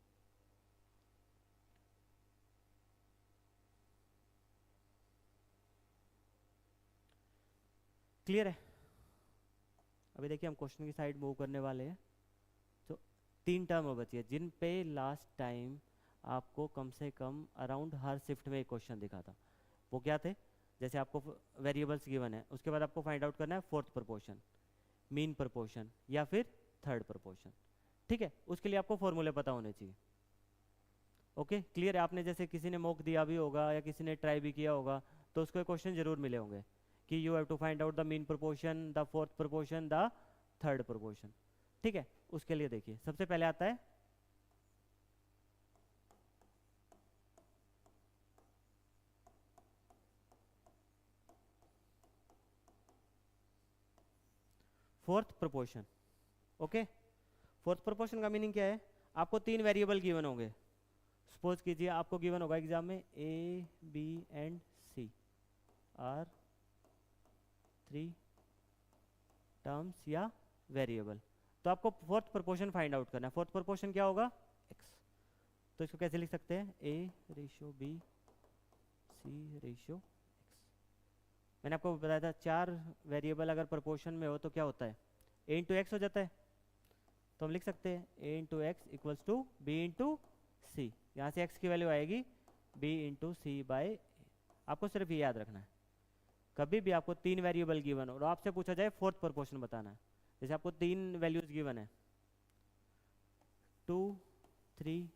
क्लियर है, अभी देखिए हम क्वेश्चन की साइड मूव करने वाले हैं। तो 3 टर्म बची है जिन पे लास्ट टाइम आपको कम से कम अराउंड हर शिफ्ट में एक क्वेश्चन दिखा था। वो क्या थे, जैसे आपको वेरिएबल्स गिवन है, उसके बाद आपको फाइंड आउट करना है फोर्थ प्रोपोर्शन, मीन प्रोपोर्शन या फिर थर्ड प्रोपोर्शन। ठीक है, उसके लिए आपको फॉर्मूले पता होने चाहिए। ओके क्लियर है, आपने जैसे किसी ने मॉक दिया भी होगा या किसी ने ट्राई भी किया होगा तो उसको क्वेश्चन जरूर मिले होंगे कि you have to find out the mean proportion, the fourth proportion, the third proportion. ठीक है, उसके लिए देखिए सबसे पहले आता है fourth proportion. Okay, fourth proportion का मीनिंग क्या है, आपको 3 वेरिएबल गिवन होंगे। सपोज कीजिए आपको गिवन होगा एग्जाम में A, B and C are 3 terms या वेरिएबल। तो आपको फोर्थ प्रोपोर्शन फाइंड आउट करना है। फोर्थ प्रोपोर्शन क्या होगा? x। तो इसको कैसे लिख सकते हैं? a ratio b c ratio x। मैंने आपको बताया था 4 वेरिएबल अगर प्रोपोर्शन में हो तो क्या होता है? a इंटू एक्स हो जाता है। तो हम लिख सकते हैं a into X equals to b into C. यहाँ से x की वैल्यू आएगी b इंटू सी बाई। आपको सिर्फ ये याद रखना है, कभी भी आपको 3 वेरिएबल गिवन हो और आपसे पूछा जाए फोर्थ प्रोपोर्शन बताना है, जैसे आपको 3 वैल्यूज गिवन है 2, 3,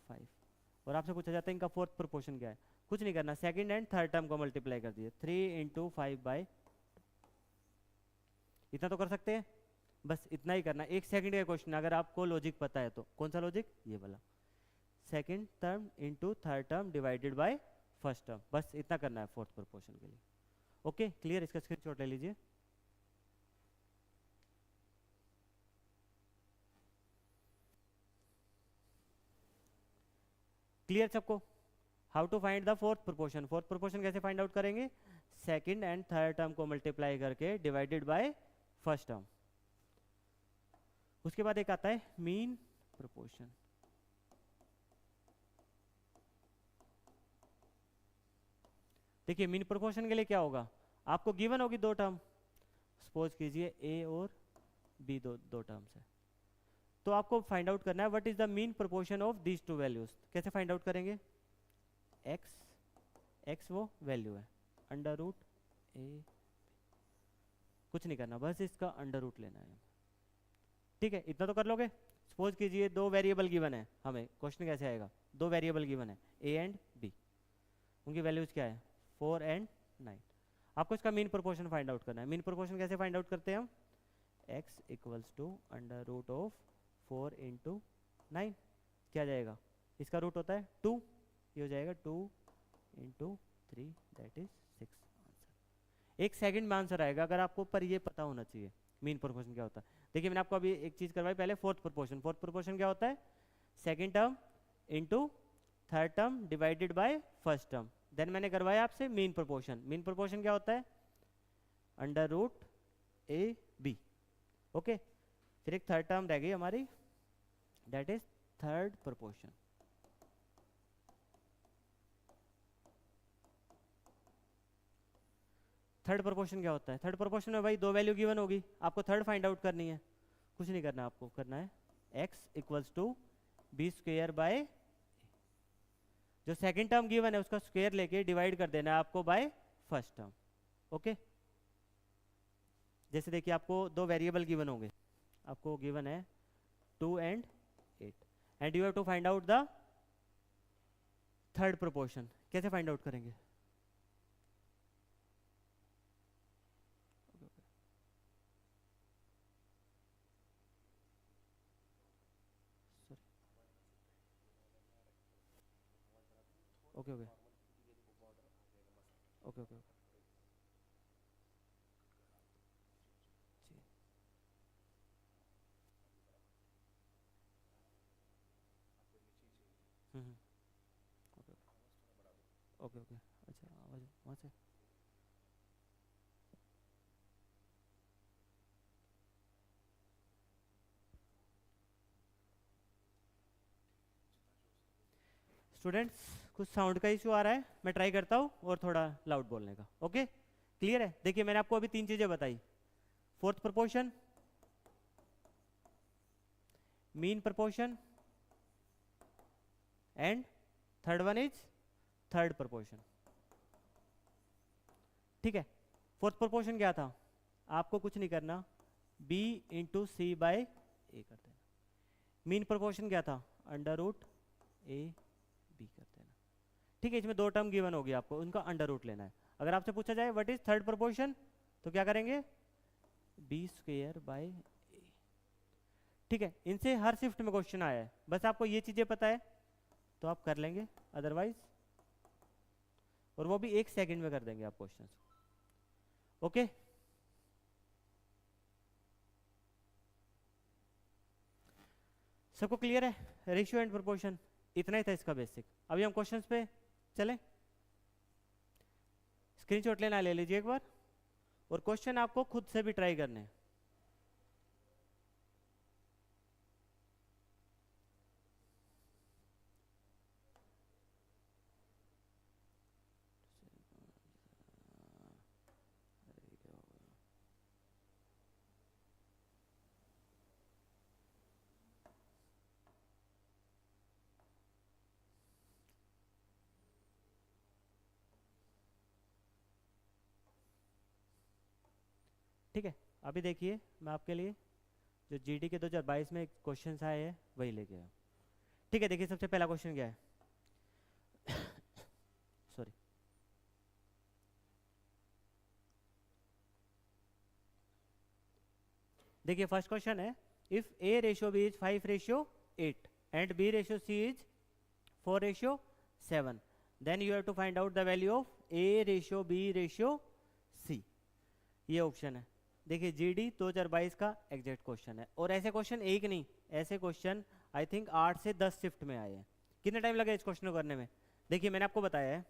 5 और आपसे पूछा जाता है इनका फोर्थ प्रोपोर्शन क्या है, कुछ नहीं करना, सेकंड एंड थर्ड टर्म को मल्टीप्लाई कर दिए 3 इंटू 5 बाई। इतना तो कर सकते हैं, बस इतना ही करना। एक सेकंड का क्वेश्चन, अगर आपको लॉजिक पता है तो। कौन सा लॉजिक? ये वाला, second term into third term divided by first term, बस इतना करना है फोर्थ प्रोपोर्शन के लिए। Okay clear? इसका स्क्रीनशॉट ले लीजिए। क्लियर सबको? How to find the fourth proportion. Fourth proportion कैसे फाइंड आउट करेंगे? सेकंड एंड थर्ड टर्म को मल्टीप्लाई करके डिवाइडेड बाय फर्स्ट टर्म। उसके बाद एक आता है मीन प्रोपोर्शन। देखिए मीन प्रोपोर्शन के लिए क्या होगा, आपको गिवन होगी 2 टर्म, सपोज कीजिए a और b दो टर्म्स है, तो आपको फाइंड आउट करना है what is the mean proportion of these 2 values. कैसे फाइंड आउट करेंगे? x वो वैल्यू है, अंडर रूट a, कुछ नहीं करना, बस इसका अंडर रूट लेना है। ठीक है, इतना तो कर लोगे। सपोज कीजिए 2 वेरिएबल गिवन है, हमें क्वेश्चन कैसे आएगा? 2 वेरिएबल गिवन है a एंड b, उनकी वैल्यूज क्या है? 4 एंड 9। आपको इसका मीन प्रोपोर्शन फाइंड आउट करना है। मीन प्रोपोर्शन कैसे फाइंड आउट करते हैं हम? x equals to under root of 4 into 9। क्या जाएगा? इसका रूट होता है 2, ये हो जाएगा 2 इंटू 3 दैट इज 6। आंसर एक सेकंड में आंसर आएगा, अगर आपको पर ये पता होना चाहिए मीन प्रोपोर्शन क्या होता है। देखिए मैंने आपको अभी एक चीज करवाई पहले, फोर्थ प्रोपोर्शन। फोर्थ प्रोपोर्शन क्या होता है? Second term into third term divided by first term. Then मैंने करवाया आपसे मीन प्रोपोर्शन। मीन प्रोपोर्शन क्या होता है? Under root A B. Okay, फिर एक थर्ड टर्म रह गई हमारी, that is third proportion. Third proportion क्या होता है? थर्ड प्रोपोर्शन में भाई 2 वैल्यू गिवन होगी, आपको थर्ड फाइंड आउट करनी है। कुछ नहीं करना, आपको करना है x equals to B square by, जो सेकंड टर्म गिवन है उसका स्क्वायर लेके डिवाइड कर देना है आपको बाय फर्स्ट टर्म। ओके, जैसे देखिए आपको 2 वेरिएबल गिवन होंगे, आपको गिवन है 2 and 8 and you have to find out the third proportion. कैसे फाइंड आउट करेंगे? Okay okay okay okay okay okay okay. अच्छा आवाज वहाँ से। स्टूडेंट्स कुछ साउंड का इशू आ रहा है, मैं ट्राई करता हूँ और थोड़ा लाउड बोलने का। ओके क्लियर है? देखिए मैंने आपको अभी 3 चीजें बताई, fourth proportion, mean proportion and third one is third proportion. ठीक है, फोर्थ प्रोपोर्शन क्या था? आपको कुछ नहीं करना, b इंटू सी बाय ए कर देना। मीन प्रोपोर्शन क्या था? अंडर रूट ए बी कर देना। ठीक है, इसमें 2 टर्म गिवन होगी, आपको उनका अंडर रूट लेना है। अगर आपसे पूछा जाए व्हाट इज थर्ड प्रोपोर्शन, तो क्या करेंगे? बी स्क्वेयर बाय ए। ठीक है, इनसे हर शिफ्ट में क्वेश्चन आया है, बस आपको ये चीजें पता है तो आप कर लेंगे, अदरवाइज, और वो भी 1 सेकंड में कर देंगे आप क्वेश्चन। ओके सबको क्लियर है? रेशियो एंड प्रोपोर्शन इतना ही था इसका बेसिक। अभी हम क्वेश्चंस पे चलें। स्क्रीनशॉट लेना ले लीजिए एक बार, और क्वेश्चन आपको खुद से भी ट्राई करने हैं। ठीक है, अभी देखिए मैं आपके लिए जो जीडी के 2022 में क्वेश्चन आए हैं वही लेके आया। ठीक है, देखिए सबसे पहला क्वेश्चन क्या है। सॉरी, देखिए फर्स्ट क्वेश्चन है, if A ratio B is 5:8 and B ratio C is 4:7, then you have to find out the value of A ratio B ratio C. ये ऑप्शन है। देखिए जीडी 2022 का एग्जैक्ट क्वेश्चन है, और ऐसे question एक नहीं, ऐसे क्वेश्चन आई थिंक 8 से 10 शिफ्ट में आए हैं। कितना टाइम लगा इस क्वेश्चन को करने में? देखिए मैंने आपको बताया है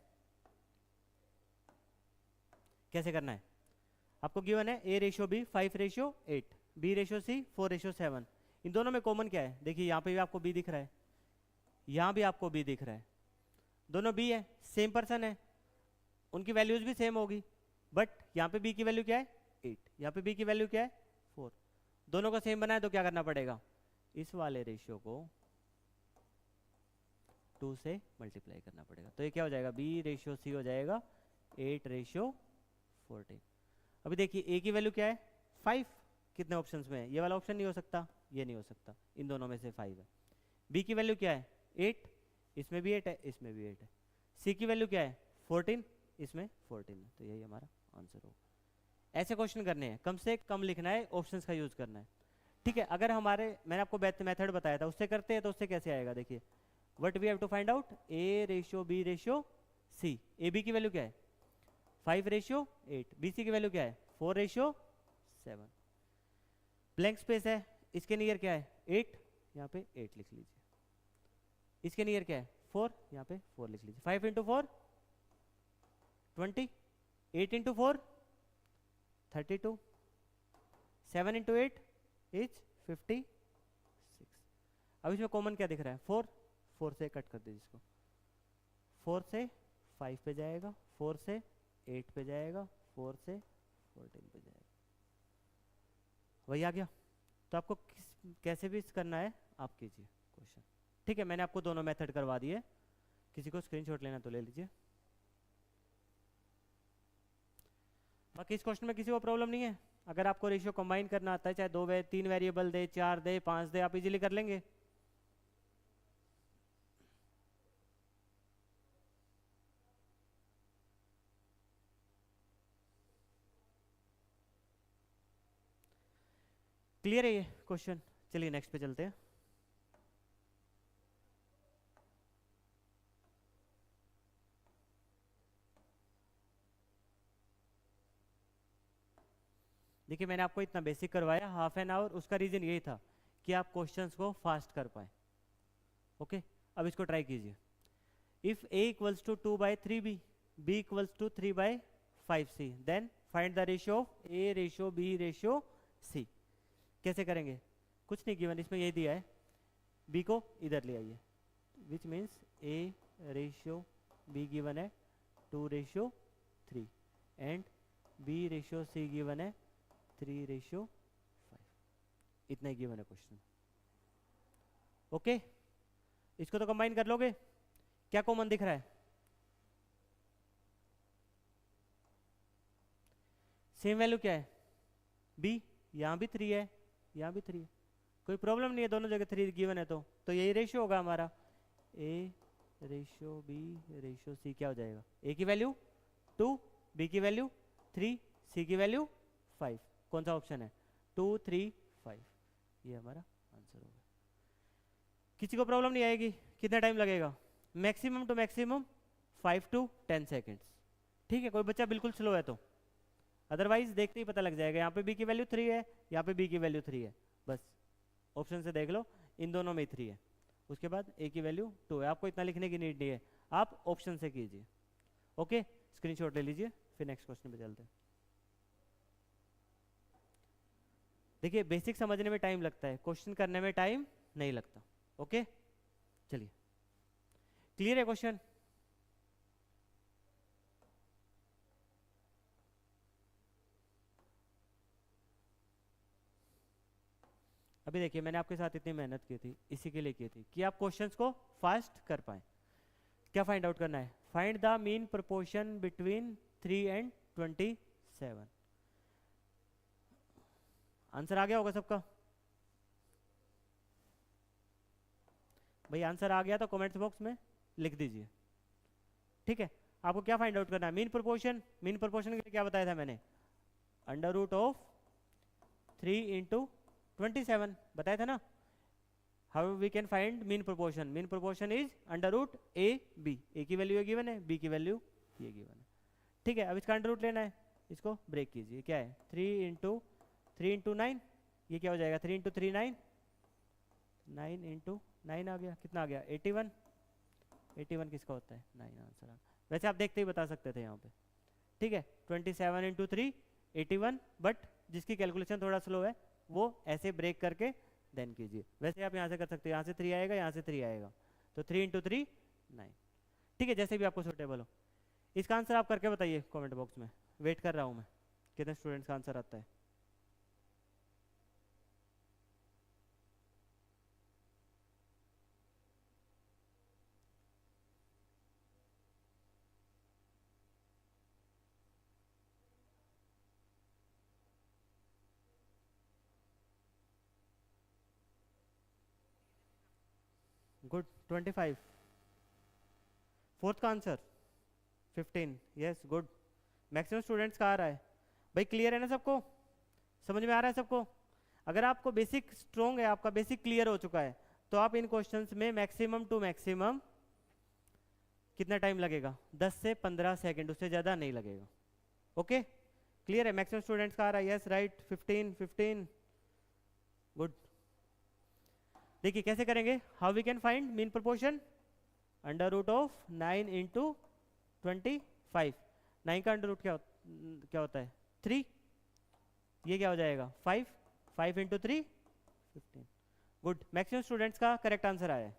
कैसे करना है। आपको गिवन है A ratio B 5:8, B ratio C 4:7। इन दोनों में कॉमन क्या है? देखिए यहाँ पे भी आपको बी दिख रहा है, यहाँ भी आपको बी दिख रहा है, दोनों बी है, सेम पर्सन है, उनकी वैल्यूज भी सेम होगी। बट यहाँ पे बी की वैल्यू क्या है? 8, यहाँ पे बी की वैल्यू क्या है? 4। दोनों को सेम बनाए तो क्या करना पड़ेगा? इस वाले रेशियो को 2 से मल्टीप्लाई करना पड़ेगा। तो ये क्या हो जाएगा? बी रेशियो सी हो जाएगा 8:14। अभी देखिए ए की वैल्यू क्या है? 5। कितने ऑप्शंस में है? ये वाला ऑप्शन नहीं हो सकता, ये नहीं हो सकता, इन दोनों में से 5 है। बी की वैल्यू क्या है? 8, इसमें भी 8 है, इसमें भी 8 है। सी की वैल्यू क्या है? 14, इसमें 14 है। तो यही हमारा आंसर होगा। ऐसे क्वेश्चन करने हैं, कम से कम लिखना है, ऑप्शंस का यूज करना है। ठीक है, अगर हमारे मैंने आपको मेथड बताया था उससे करते हैं तो उससे कैसे आएगा? देखिए what we have to find out, A ratio B ratio C. A B की वैल्यू क्या है? 5:8। बी सी की वैल्यू क्या है? 4:7। ब्लैंक स्पेस है, इसके नियर क्या है? 8, यहाँ पे 8 लिख लीजिए। इसके नियर क्या है? 4, यहाँ पे 4 लिख लीजिए। 5 × 4 20, 8 × 4 32, 7 × 8 इज 56। अब इसमें कॉमन क्या दिख रहा है? 4, 4 से कट कर दीजिए इसको, 4 से 5 पे जाएगा, 4 से 8 पे जाएगा, 4 से 14 पे जाएगा। वही आ गया। तो आपको कैसे भी करना है आप कीजिए क्वेश्चन। ठीक है, मैंने आपको दोनों मेथड करवा दिए, किसी को स्क्रीनशॉट लेना तो ले लीजिए। बाकी इस क्वेश्चन में किसी को प्रॉब्लम नहीं है? अगर आपको रेशियो कंबाइन करना आता है, चाहे 2 3 वेरिएबल दे, 4 दे, 5 दे, आप इजीली कर लेंगे। क्लियर है ये क्वेश्चन? चलिए नेक्स्ट पे चलते हैं। देखिए मैंने आपको इतना बेसिक करवाया, हाफ एन आवर। उसका रीजन यही था कि आप क्वेश्चंस को फास्ट कर पाए। ओके, अब इसको ट्राई कीजिए। If a equals to 2/3b, b equals to 3/5c, then find the ratio of a ratio b ratio c। कैसे करेंगे? कुछ नहीं गिवन, इसमें यही दिया है, b को इधर ले आइए, which means a ratio b given है 2:3 and b ratio c given है 3:5। इतना ही गिवन है क्वेश्चन। ओके, इसको तो कंबाइन कर लोगे। क्या कॉमन दिख रहा है? सेम वैल्यू क्या है? b, यहाँ भी 3 है, यहाँ भी 3 है, कोई प्रॉब्लम नहीं है, दोनों जगह 3 गिवन है। तो यही रेशियो होगा हमारा, a ratio b ratio c। क्या हो जाएगा? a की वैल्यू 2, b की वैल्यू 3, c की वैल्यू 5। कौन सा ऑप्शन है? 2 3 5। ये हमारा आंसर होगा। किसी को प्रॉब्लम नहीं आएगी? कितना टाइम लगेगा? Maximum to maximum 5 to 10 seconds. ठीक है, कोई बच्चा बिल्कुल स्लो है तो, अदरवाइज देखते ही पता लग जाएगा। यहाँ पे b की वैल्यू 3 है, यहाँ पे b की वैल्यू 3 है, बस ऑप्शन से देख लो, इन दोनों में 3 है। उसके बाद a की वैल्यू 2 है। आपको इतना लिखने की नीड नहीं है, आप ऑप्शन से कीजिए। ओके, स्क्रीनशॉट ले लीजिए, फिर नेक्स्ट क्वेश्चन पे चलते हैं। देखिए बेसिक समझने में टाइम लगता है, क्वेश्चन करने में टाइम नहीं लगता। ओके, चलिए क्लियर है क्वेश्चन? अभी देखिए मैंने आपके साथ इतनी मेहनत की थी, इसी के लिए की थी कि आप क्वेश्चंस को फास्ट कर पाए। क्या फाइंड आउट करना है? Find the mean proportion between 3 and 27। Answer आ गया होगा सबका? भाई आंसर आ गया तो कमेंट्स बॉक्स में लिख दीजिए। ठीक है, आपको क्या फाइंड आउट करना है? Mean proportion. मीन प्रोपोर्शन के लिए क्या बताया था मैंने? अंडर रूट ऑफ 3 इंटू 27 बताया था ना। How we can find mean proportion? Mean proportion is under root A B. A की वैल्यू गिवन है, बी की वैल्यू ये गिवन है। ठीक है, अब इसका अंडर रूट लेना है, इसको ब्रेक कीजिए। क्या है? 3 इंटू 9, ये क्या हो जाएगा? 3 इंटू 3 9, 9 इंटू 9 आ गया, कितना आ गया? 81। 81 किसका होता है? 9 आंसर आ। वैसे आप देखते ही बता सकते थे यहाँ पे। ठीक है, 27 इंटू 3 81, बट जिसकी कैलकुलेशन थोड़ा स्लो है वो ऐसे ब्रेक करके देन कीजिए। वैसे आप यहाँ से कर सकते हो, यहाँ से 3 आएगा, यहाँ से 3 आएगा, तो 3 इंटू 3 9। ठीक है, जैसे भी आपको सूटेबल हो। इसका आंसर आप करके बताइए कमेंट बॉक्स में, वेट कर रहा हूँ मैं कितने स्टूडेंट्स का आंसर आता है। गुड, 25। फोर्थ का answer 15। Yes good, maximum students का आ रहा है। भाई क्लियर है ना सबको? समझ में आ रहा है सबको? अगर आपको बेसिक स्ट्रॉन्ग है, आपका बेसिक क्लियर हो चुका है, तो आप इन क्वेश्चंस में मैक्सिमम टू मैक्सिमम कितना टाइम लगेगा? 10 से 15 सेकंड, उससे ज़्यादा नहीं लगेगा। ओके, क्लियर है? मैक्सिमम स्टूडेंट्स का आ रहा है? Yes right, 15। गुड। देखिए कैसे करेंगे, how we can find mean proportion? Under root of 9 into 25। 9 का अंडर रूट क्या होता है? 3। ये क्या हो जाएगा? 5। 5 इंटू 3 15। गुड, मैक्सिमम स्टूडेंट्स का करेक्ट आंसर आया है।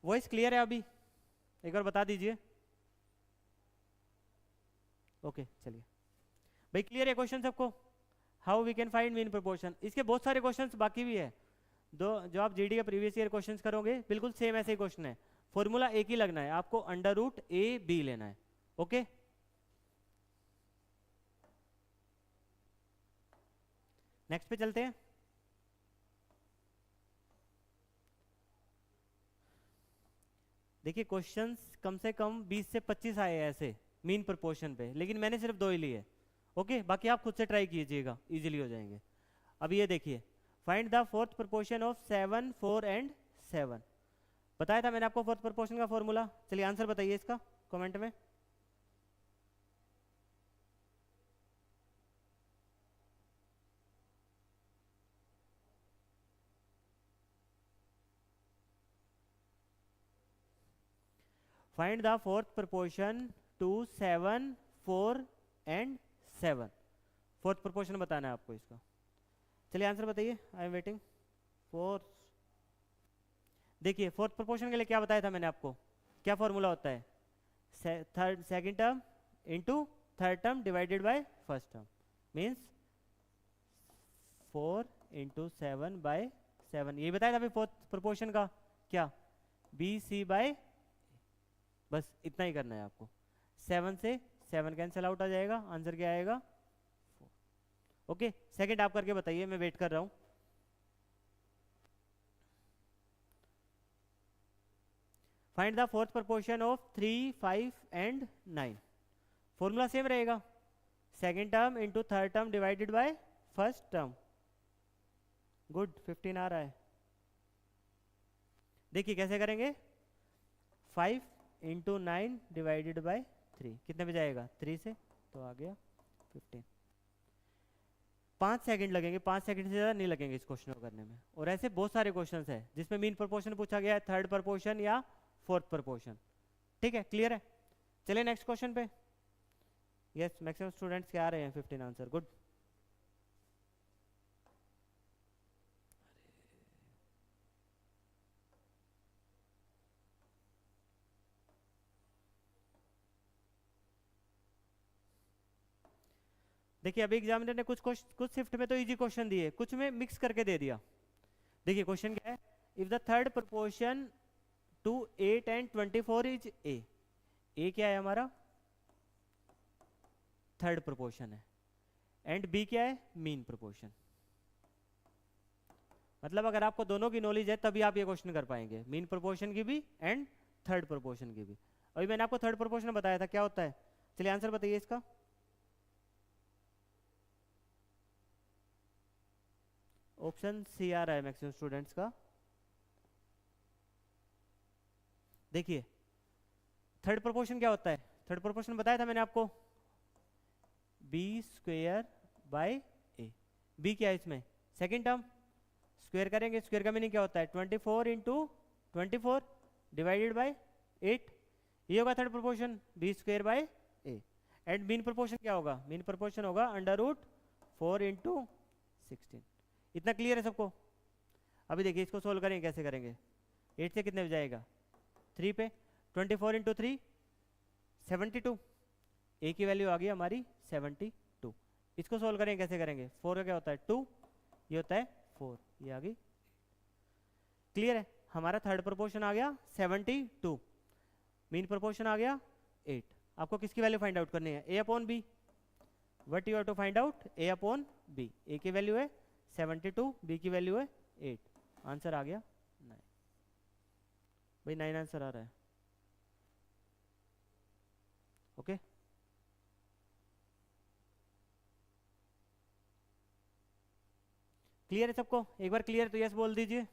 वॉइस क्लियर है अभी? एक बार बता दीजिए। ओके चलिए भाई, क्लियर है क्वेश्चन सबको? How we can find mean proportion. इसके बहुत सारे क्वेश्चंस बाकी भी है, जो आप जीडी के प्रीवियस ईयर क्वेश्चंस करोगे बिल्कुल सेम ऐसे ही क्वेश्चन है। फॉर्मूला एक ही लगना है आपको, अंडर रूट ए बी लेना है। ओके, नेक्स्ट पे चलते हैं। देखिए क्वेश्चंस कम से कम 20 से 25 आए हैं ऐसे मीन प्रोपोर्शन पे, लेकिन मैंने सिर्फ 2 ही लिए। ओके, बाकी आप खुद से ट्राई कीजिएगा, इजीली हो जाएंगे। अब ये देखिए, find the fourth proportion of 7 4 and 7। बताया था मैंने आपको फोर्थ प्रोपोर्शन का फॉर्मूला। चलिए आंसर बताइए इसका कमेंट में। Find the fourth proportion to 7 4 and 7। Fourth proportion बताना है आपको इसका। चलिए आंसर बताइए, आई एम वेटिंग। फोर्थ, देखिए फोर्थ प्रोपोर्शन के लिए क्या बताया था मैंने आपको? क्या फॉर्मूला होता है? Second term into third term divided by first term, means 4 into 7 by 7। ये बताया था अभी फोर्थ प्रोपोर्शन का क्या? बी सी बाय, बस इतना ही करना है आपको। 7 से 7 कैंसिल आउट आ जाएगा, आंसर क्या आएगा? 4। ओके, सेकंड आप करके बताइए, मैं वेट कर रहा हूँ। Find the fourth proportion of 3 5 and 9। Formula same रहेगा, second term into third term divided by first term. Good, 15 आ रहा है। देखिए कैसे करेंगे, 5 इंटू 9 डिवाइडेड बाय 3 कितने में जाएगा? 3 से, तो आ गया 15। 5 सेकंड लगेंगे, 5 सेकंड से ज़्यादा नहीं लगेंगे इस क्वेश्चन को करने में। और ऐसे बहुत सारे क्वेश्चन है जिसमें मीन प्रोपोर्शन पूछा गया है, थर्ड प्रोपोर्शन या फोर्थ प्रोपोर्शन। ठीक है, क्लियर है? चलिए नेक्स्ट क्वेश्चन पे। यस, मैक्सिमम स्टूडेंट्स क्या आ रहे हैं? 15 आंसर। गुड, देखिए अभी एग्जामिनर ने कुछ शिफ्ट में तो इजी क्वेश्चन दिए, कुछ में मिक्स करके दे दिया। देखिए क्वेश्चन क्या है, if the third proportion to 8 and 24 is A. A क्या है हमारा? थर्ड प्रोपोर्शन है। एंड बी क्या है, मीन प्रोपोर्शन। मतलब अगर आपको दोनों की नॉलेज है तभी आप ये क्वेश्चन कर पाएंगे, मीन प्रोपोर्शन की भी एंड थर्ड प्रोपोर्शन की भी। अभी मैंने आपको थर्ड प्रोपोर्शन बताया था क्या होता है, चलिए आंसर बताइए इसका। ऑप्शन सी आ रहा है मैक्सिमम स्टूडेंट्स का। देखिए थर्ड प्रोपोर्शन क्या होता है, थर्ड प्रोपोर्शन बताया था मैंने आपको, B square by A. B क्या है इसमें, सेकेंड टर्म, स्क्वायर करेंगे, स्क्वायर का मीनिंग क्या होता है 24 इंटू 24 डिवाइडेड बाय 8, ये होगा third proportion, B square by A. And mean proportion क्या होगा, मीन प्रोपोर्शन होगा अंडर रूट 4 इंटू 16। इतना क्लियर है सबको। अभी देखिए इसको सोल्व करेंगे, कैसे करेंगे, 8 से कितने हो जाएगा 3 पे, 24 इंटू 3 72, ए की वैल्यू आ गई हमारी 72। इसको सोल्व करेंगे, कैसे करेंगे, 4 का क्या होता है 2, ये होता है 4, ये आ गई। क्लियर है, हमारा थर्ड प्रोपोर्शन आ गया 72, मीन प्रोपोर्शन आ गया 8। आपको किसकी वैल्यू फाइंड आउट करनी है, A upon B. What you have to find out, A upon B. A की वैल्यू है 72, बी की वैल्यू है 8, आंसर आ गया 9। भाई 9 आंसर आ रहा है, ओके। क्लियर है सबको, एक बार क्लियर तो यस बोल दीजिए।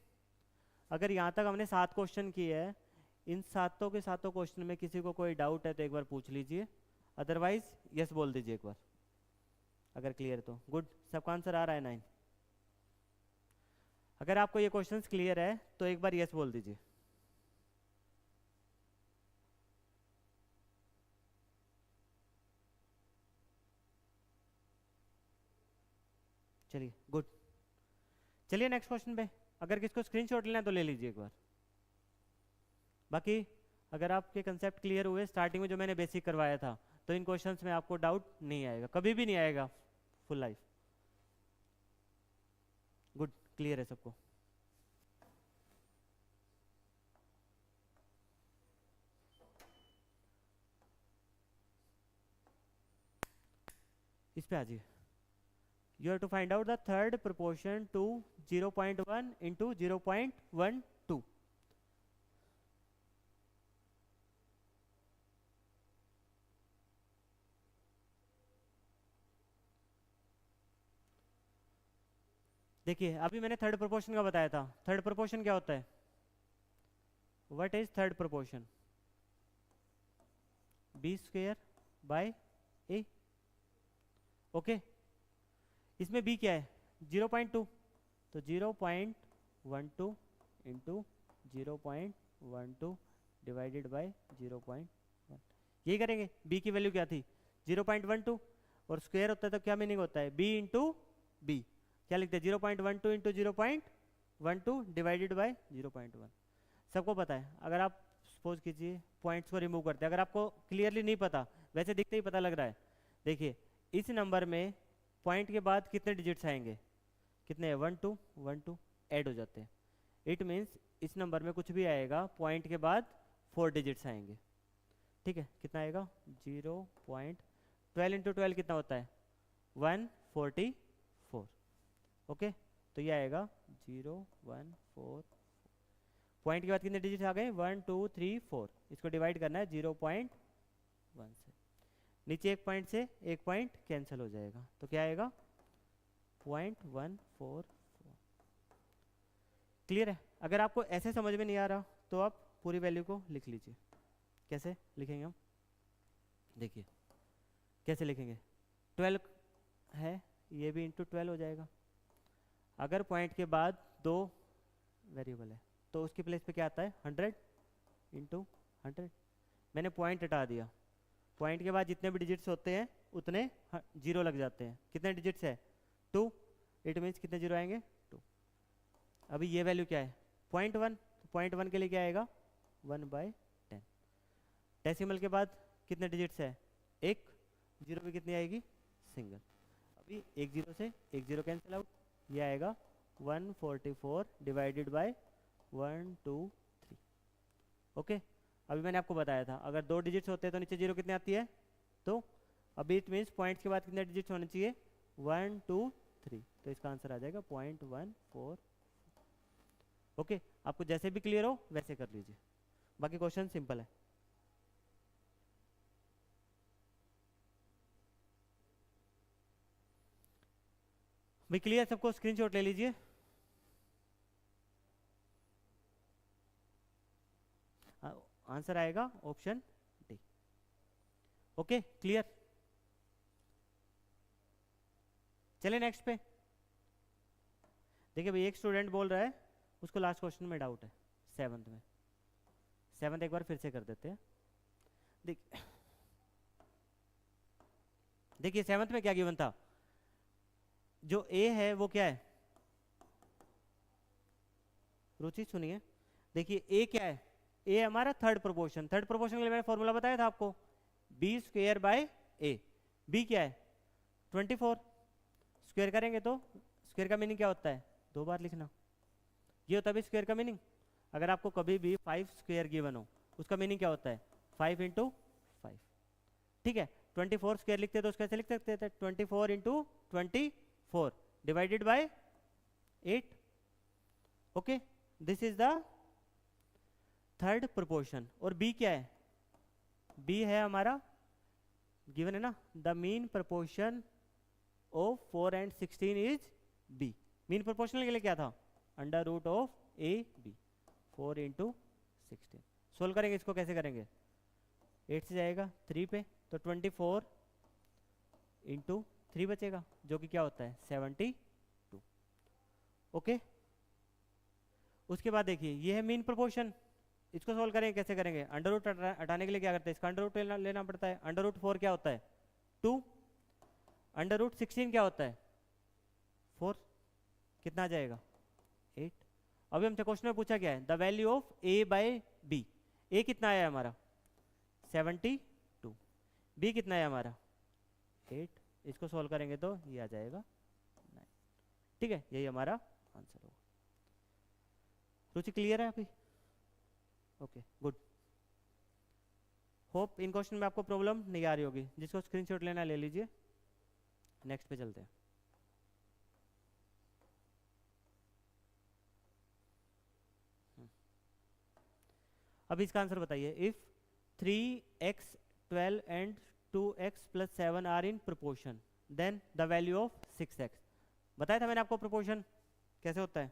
अगर यहाँ तक हमने 7 क्वेश्चन किए हैं, इन सातों के सातों क्वेश्चन में किसी को कोई डाउट है तो एक बार पूछ लीजिए, अदरवाइज यस बोल दीजिए एक बार। अगर क्लियर तो गुड, सबका आंसर आ रहा है 9। अगर आपको ये क्वेश्चंस क्लियर है तो एक बार यस बोल दीजिए। चलिए गुड, चलिए नेक्स्ट क्वेश्चन पे। अगर किसको स्क्रीनशॉट लेना है तो ले लीजिए एक बार। बाकी अगर आपके कंसेप्ट क्लियर हुए स्टार्टिंग में जो मैंने बेसिक करवाया था, तो इन क्वेश्चंस में आपको डाउट नहीं आएगा, कभी भी नहीं आएगा फुल लाइफ। गुड, क्लियर है सबको। इस पे आ जाइए। You have to find out the third proportion to 0.1 into 0.12। देखिए अभी मैंने थर्ड प्रोपोर्शन का बताया था, थर्ड प्रोपोर्शन क्या होता है, what is third proportion, B square by A, okay. इसमें b क्या है 0.2, तो 0.12 इंटू 0.12 डिवाइडेड बाय 0.1, यही करेंगे। b की वैल्यू क्या थी 0.12, और स्क्वायर होता है तो क्या मीनिंग होता है b इंटू बी, क्या लिखते हैं 0.12 इंटू 0.12 डिवाइडेड बाय 0.1। सबको पता है, अगर आप सपोज कीजिए पॉइंट्स को रिमूव करते हैं, अगर आपको क्लियरली नहीं पता, वैसे दिखते ही पता लग रहा है, देखिए इस नंबर में पॉइंट के बाद कितने डिजिट्स आएंगे, कितने हैं 1 2 1 2 ऐड हो जाते हैं। इट मीन्स इस नंबर में कुछ भी आएगा पॉइंट के बाद 4 डिजिट्स आएंगे, ठीक है। कितना आएगा 0.12 इंटू 12 कितना होता है 144, ओके। तो ये आएगा 014, पॉइंट के बाद कितने डिजिट आ गए 1 2 3 4, इसको डिवाइड करना है 0.1 से, नीचे एक पॉइंट से एक पॉइंट कैंसिल हो जाएगा, तो क्या आएगा 0.144। क्लियर है। अगर आपको ऐसे समझ में नहीं आ रहा तो आप पूरी वैल्यू को लिख लीजिए। कैसे लिखेंगे हम, देखिए कैसे लिखेंगे, 12 है, ये भी इंटू 12 हो जाएगा। अगर पॉइंट के बाद 2 वेरिएबल है तो उसकी प्लेस पे क्या आता है 100 इंटू 100। मैंने पॉइंट हटा दिया, पॉइंट के बाद जितने भी डिजिट्स होते हैं उतने 0 लग जाते हैं। कितने डिजिट्स है 2, इट मीन्स कितने 0 आएंगे 2। अभी ये वैल्यू क्या है 0.1, तो 0.1 के लिए क्या आएगा 1/10। डेसिमल के बाद कितने डिजिट्स है 1, 0 भी कितनी आएगी सिंगल। अभी एक 0 से एक 0 कैंसिल आउट, ये आएगा 144 डिवाइडेड बाय 1 2 3, ओके। अभी मैंने आपको बताया था अगर 2 डिजिट्स होते हैं तो नीचे 0 कितने आती है 2। अभी इट मीन्स पॉइंट्स के बाद कितने डिजिट्स होने चाहिए 1 2 3, तो इसका आंसर आ जाएगा 0.14। ओके, आपको जैसे भी क्लियर हो वैसे कर लीजिए, बाकी क्वेश्चन सिंपल है। भाई क्लियर सबको, स्क्रीनशॉट ले लीजिए। आंसर आएगा ऑप्शन डी। ओके क्लियर, चलिए नेक्स्ट पे। देखिए भाई एक स्टूडेंट बोल रहा है उसको लास्ट क्वेश्चन में डाउट है, सेवन्थ में। सेवन्थ एक बार फिर से कर देते हैं। देखिए सेवन्थ में क्या गिवन था, जो ए है वो क्या है, रुचि सुनिए। देखिए ए क्या है, ए हमारा थर्ड प्रोपोर्शन। थर्ड प्रोपोर्शन के लिए मैंने फॉर्मूला बताया था आपको, B square by A. B क्या है 24, स्क्वेयर करेंगे तो स्क्वेयर का मीनिंग क्या होता है, 2 बार लिखना। ये होता है स्क्वेयर का मीनिंग। अगर आपको कभी भी 5 स्क्वेयर गिवन हो उसका मीनिंग क्या होता है, 5 × 5। ठीक है, 24 स्क्वेयर लिखते तो कैसे लिख सकते थे, 24 × 24 divided by 8। Okay, this is the third proportion. और बी क्या है, बी है हमारा गिवन है ना, the mean proportion of 4 and 16 is B. Mean proportional के लिए क्या था, under root of A B, 4 × 16। Solve करेंगे इसको, कैसे करेंगे, 8 से जाएगा 3 पे, तो 24 × 3 बचेगा, जो कि क्या होता है 72। ओके, उसके बाद देखिए ये है मीन प्रोपोर्शन। इसको सोल्व करेंगे, कैसे करेंगे, अंडर रूट हटाने के लिए क्या करते हैं, इसका अंडर रूट लेना पड़ता है। अंडर रूट 4 क्या होता है 2, अंडर रूट 16 क्या होता है 4, कितना आ जाएगा 8। अभी हमसे क्वेश्चन में पूछा क्या है, the value of A by B. A कितना आया हमारा 72, बी कितना है हमारा 8। इसको सोल्व करेंगे तो ये आ जाएगा 9। ठीक है, यही हमारा आंसर होगा। रुचि क्लियर है अभी, ओके गुड। होप इन क्वेश्चन में आपको प्रॉब्लम नहीं आ रही होगी। जिसको स्क्रीनशॉट लेना ले लीजिए, नेक्स्ट पे चलते हैं। अब इसका आंसर बताइए, if 3x 12 and 2x + 7 are in proportion then the value of 6x। बताया था मैंने आपको प्रोपोर्शन कैसे होता है,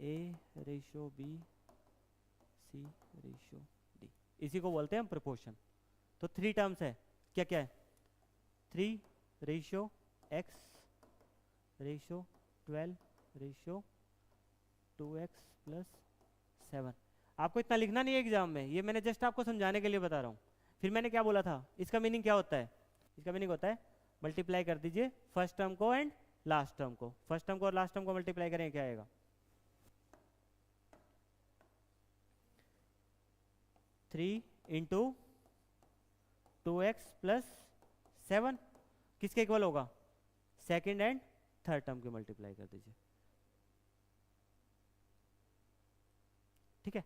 A/B C/D, इसी को बोलते हैं हम प्रोपोर्शन। तो 3 टर्म्स है, क्या क्या है, 3/x 12/2x + 7। आपको इतना लिखना नहीं है एग्जाम में, ये मैंने जस्ट आपको समझाने के लिए बता रहा हूँ। फिर मैंने क्या बोला था, इसका मीनिंग क्या होता है, इसका मीनिंग होता है मल्टीप्लाई कर दीजिए फर्स्ट टर्म को एंड लास्ट टर्म को। फर्स्ट टर्म को और लास्ट टर्म को मल्टीप्लाई करें, क्या आएगा 3 × 2x + 7, किसके इक्वल होगा, सेकेंड एंड थर्ड टर्म की मल्टीप्लाई कर दीजिए। ठीक है,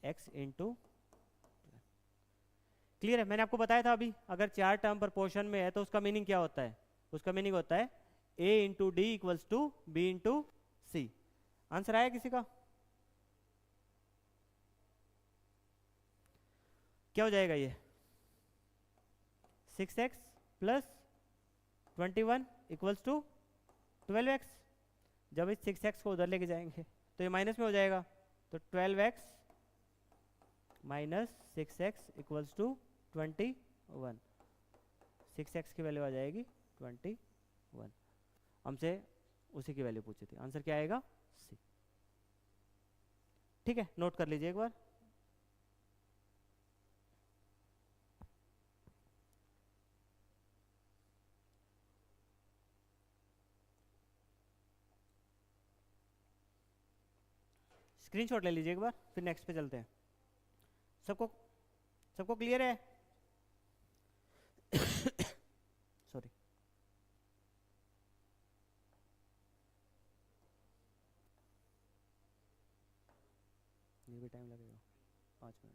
x × क्लियर है। मैंने आपको बताया था अभी, अगर 4 टर्म प्रोपोर्शन में है तो उसका मीनिंग क्या होता है, उसका मीनिंग होता है a × d = b × c। Answer आया किसी का, क्या हो जाएगा ये 6x + 21 = 12x। जब इस 6x को उधर लेके जाएंगे तो ये माइनस में हो जाएगा, तो 12x - 6x = 21। 6x की वैल्यू आ जाएगी 21। हमसे उसी की वैल्यू पूछी थी, आंसर क्या आएगा C। ठीक है, नोट कर लीजिए एक बार। स्क्रीनशॉट ले लीजिए एक बार, फिर नेक्स्ट पे चलते हैं। सबको सबको क्लियर है सॉरी, ये भी टाइम लगेगा 5 मिनट।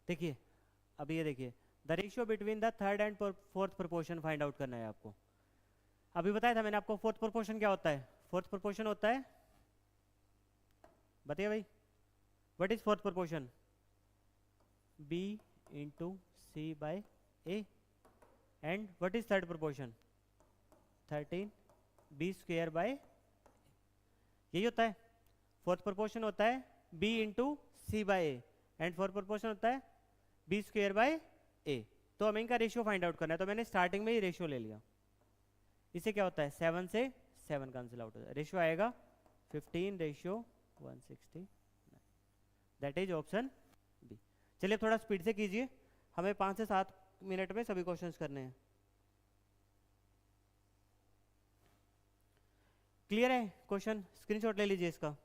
देखिए अब ये देखिए, the ratio between the third and fourth proportion find out करना है आपको। अभी बताया था मैंने आपको फोर्थ प्रोपोर्शन क्या होता है। फोर्थ प्रोपोर्शन होता है, बताइए भाई, what is fourth proportion? B into C by A. And what is third proportion? 13 B square by, यही होता है फोर्थ प्रोपोर्शन होता है B into C by A, and fourth proportion होता है बी स्क्वेयर बाय ए। तो हमें इनका रेशियो फाइंड आउट करना है, तो मैंने स्टार्टिंग में ही रेशियो ले लिया। इसे क्या होता है, 7 से 7 कैंसिल आउट होता है, रेशियो आएगा 15:160, दैट इज ऑप्शन बी। चलिए थोड़ा स्पीड से कीजिए, हमें 5 से 7 मिनट में सभी क्वेश्चंस करने हैं। क्लियर है क्वेश्चन? स्क्रीनशॉट ले लीजिए इसका।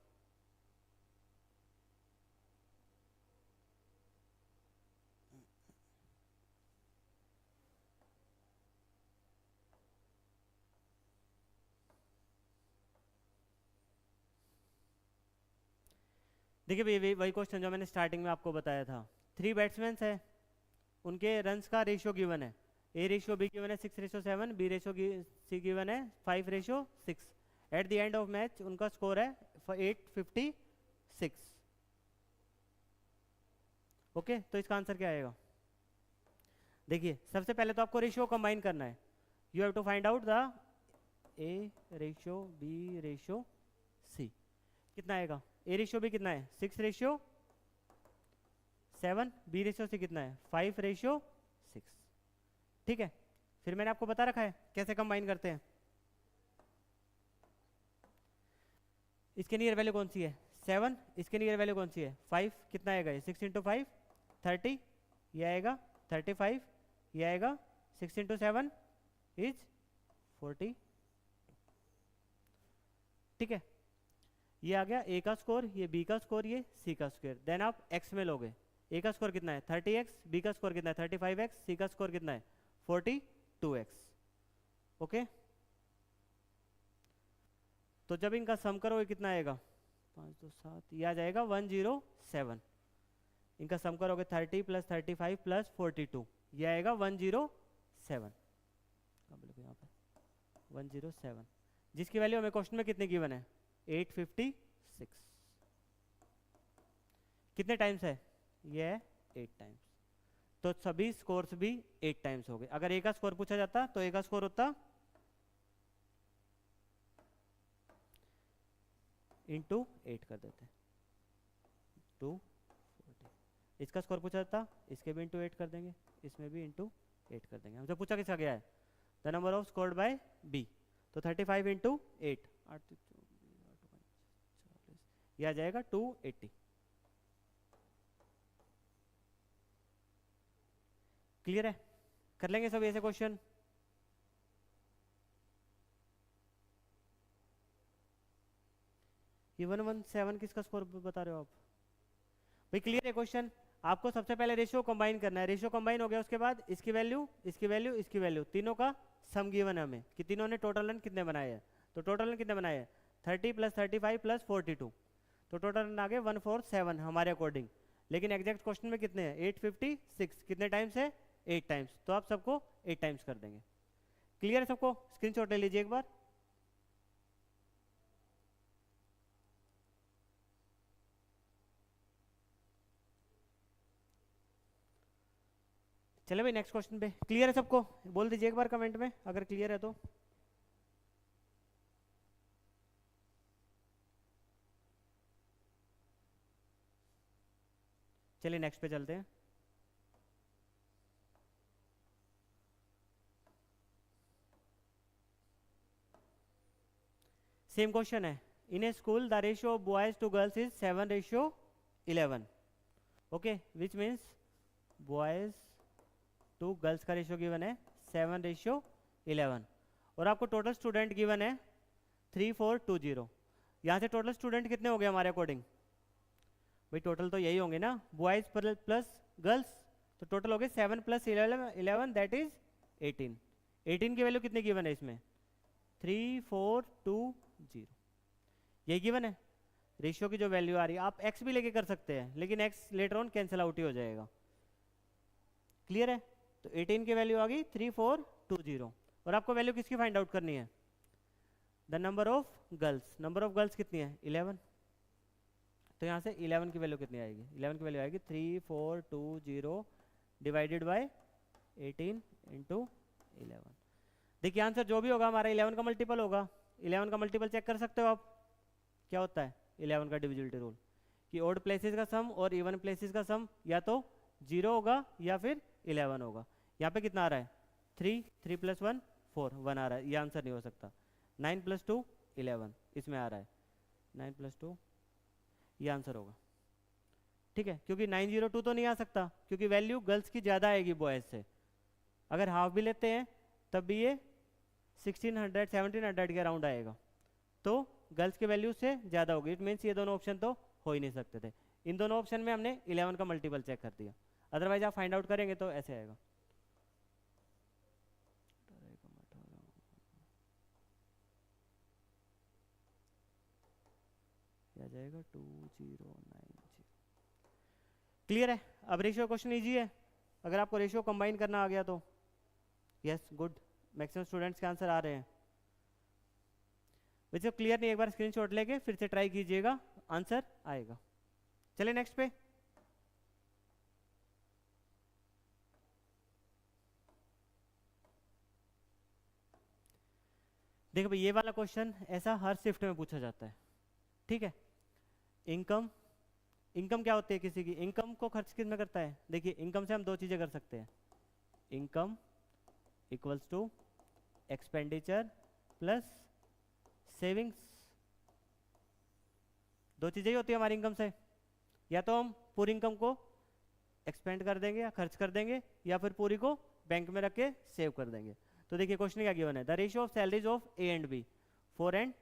देखिए भैया वही क्वेश्चन जो मैंने स्टार्टिंग में आपको बताया था। 3 बैट्समैन है, उनके रन्स का रेशियो गिवन है। ए रेशियो बी गिवन है 6:7, बी रेशियो सी गिवन है 5:6। At the end of match उनका स्कोर है 856। ओके, तो इसका आंसर क्या आएगा? देखिए सबसे पहले तो आपको रेशियो कंबाइन करना है। You have to find out the A ratio B ratio C. कितना आएगा? ए रेशियो बी कितना है? 6:7। बी रेशियो सी कितना है? 5:6। ठीक है, फिर मैंने आपको बता रखा है कैसे कंबाइन करते हैं। इसके नियर वैल्यू कौन सी है? 7। इसके नियर वैल्यू कौन सी है? 5। कितना आएगा ये? 6 × 5 30, ये आएगा 35, ये आएगा 6 × 7 इज 40। ठीक है, ये आ गया ए का स्कोर, ये बी का स्कोर, ये सी का स्कोर। देन आप एक्स में लोगे। ए का स्कोर कितना है? 30x, बी का स्कोर कितना है? 35x, सी का स्कोर कितना है? 42x। ओके, तो जब इनका सम करोगे कितना आएगा? 5 2 7, ये आ जाएगा 107। इनका सम करोगे 30 + 35 + 42, ये आएगा 107। यहाँ पे 107, जिसकी वैल्यू हमें क्वेश्चन में कितनी गिवन है? 856। कितने टाइम्स है? ये है 8 टाइम्स। तो सभी स्कोर्स भी 8 टाइम्स हो गए। अगर ए का स्कोर पूछा जाता तो ए का स्कोर होता इंटू 8 कर देते, 240। इसका स्कोर पूछा जाता, इसके भी इंटू 8 कर देंगे, इसमें भी इंटू 8 कर देंगे। हमसे पूछा किसका गया है? The number of scored by B. तो 35 × 8, यह आ जाएगा 280। क्लियर है? कर लेंगे सब ऐसे क्वेश्चन। ये 117 किसका स्कोर बता रहे हो आप भाई? क्लियर है क्वेश्चन? आपको सबसे पहले रेशियो कंबाइन करना है। रेशियो कंबाइन हो गया, उसके बाद इसकी वैल्यू, इसकी वैल्यू, इसकी वैल्यू, तीनों का सम गिवन है हमें कि तीनों ने टोटल रन कितने बनाए हैं। तो टोटल रन कितने बनाए हैं? 30 + 35 + 42, तो टोटल रन आ गए 147 हमारे अकॉर्डिंग। लेकिन एग्जैक्ट क्वेश्चन में कितने हैं? 856। कितने टाइम्स है? 8 टाइम्स। तो आप सबको 8 टाइम्स कर देंगे। क्लियर है सबको? स्क्रीनशॉट ले लीजिए एक बार। चले भाई नेक्स्ट क्वेश्चन पे। क्लियर है सबको? बोल दीजिए एक बार कमेंट में अगर क्लियर है तो। चलिए नेक्स्ट पे चलते हैं। सेम क्वेश्चन है। In a school the ratio of boys to girls is 7:11। Okay, which means boys to girls का रेशियो गिवन है 7:11, और आपको टोटल स्टूडेंट गिवन है 3420। यहाँ से टोटल स्टूडेंट कितने हो गए हमारे अकॉर्डिंग? भाई टोटल तो यही होंगे ना, बॉयज प्लस गर्ल्स। तो टोटल हो गए 7 + 11 दैट इज 18। 18 की वैल्यू कितनी गिवन है इसमें? 3420, यही गिवन है। रेशियो की जो वैल्यू आ रही है, आप एक्स भी लेके कर सकते हैं, लेकिन X later on cancel out ही हो जाएगा। क्लियर है? तो 18 की वैल्यू आ गई 3420। और आपको वैल्यू किसकी फाइंड आउट करनी है? The number of girls. Number of girls कितनी है? 11। तो यहाँ से 11 की वैल्यू कितनी आएगी? 11 की वैल्यू आएगी 3420 डिवाइडेड बाय 18 इंटू 11। देखिए आंसर जो भी होगा हमारा 11 का मल्टीपल होगा। 11 का मल्टीपल चेक कर सकते हो आप, क्या होता है 11 का डिविजिबिलिटी रूल, कि ऑड प्लेसेस का सम और इवन प्लेसेस का सम या तो 0 होगा या फिर 11 होगा। यहाँ पे कितना आ रहा है? 3, 3 + 1 4, 1 आ रहा है, ये आंसर नहीं हो सकता। 9 + 2 11 इसमें आ रहा है, 9 + 2 ये आंसर होगा। ठीक है, क्योंकि 902 तो नहीं आ सकता, क्योंकि वैल्यू गर्ल्स की ज़्यादा आएगी बॉयज़ से। अगर हाफ भी लेते हैं तब भी ये 1600 1700 के अराउंड आएगा, तो गर्ल्स की वैल्यू से ज़्यादा होगी। इट मीन्स ये दोनों ऑप्शन तो हो ही नहीं सकते थे। इन दोनों ऑप्शन में हमने 11 का मल्टीपल चेक कर दिया, अदरवाइज आप फाइंड आउट करेंगे तो ऐसे आएगा। आ जाएगा 2090। क्लियर है? अब रेशियो क्वेश्चन इजी है, अगर आपको रेशियो कंबाइन करना आ गया तो यस गुड, मैक्सिमम स्टूडेंट्स के आंसर आ रहे हैं। वैसे क्लियर नहीं, एक बार स्क्रीनशॉट लेके फिर से ट्राई कीजिएगा, आंसर आएगा। चलिए नेक्स्ट पे। देखो भाई ये वाला क्वेश्चन ऐसा हर शिफ्ट में पूछा जाता है। ठीक है, इनकम, इनकम क्या होती है किसी की? इनकम को खर्च किस में करता है? देखिए इनकम से हम दो चीजें कर सकते हैं, income equals to expenditure plus savings. दो चीजें ही होती है हमारी इनकम से, या तो हम पूरी इनकम को एक्सपेंड कर देंगे या खर्च कर देंगे, या फिर पूरी को बैंक में रख के सेव कर देंगे। तो देखिए क्वेश्चन क्या गिवन है, the ratio of salaries of A and B 4 and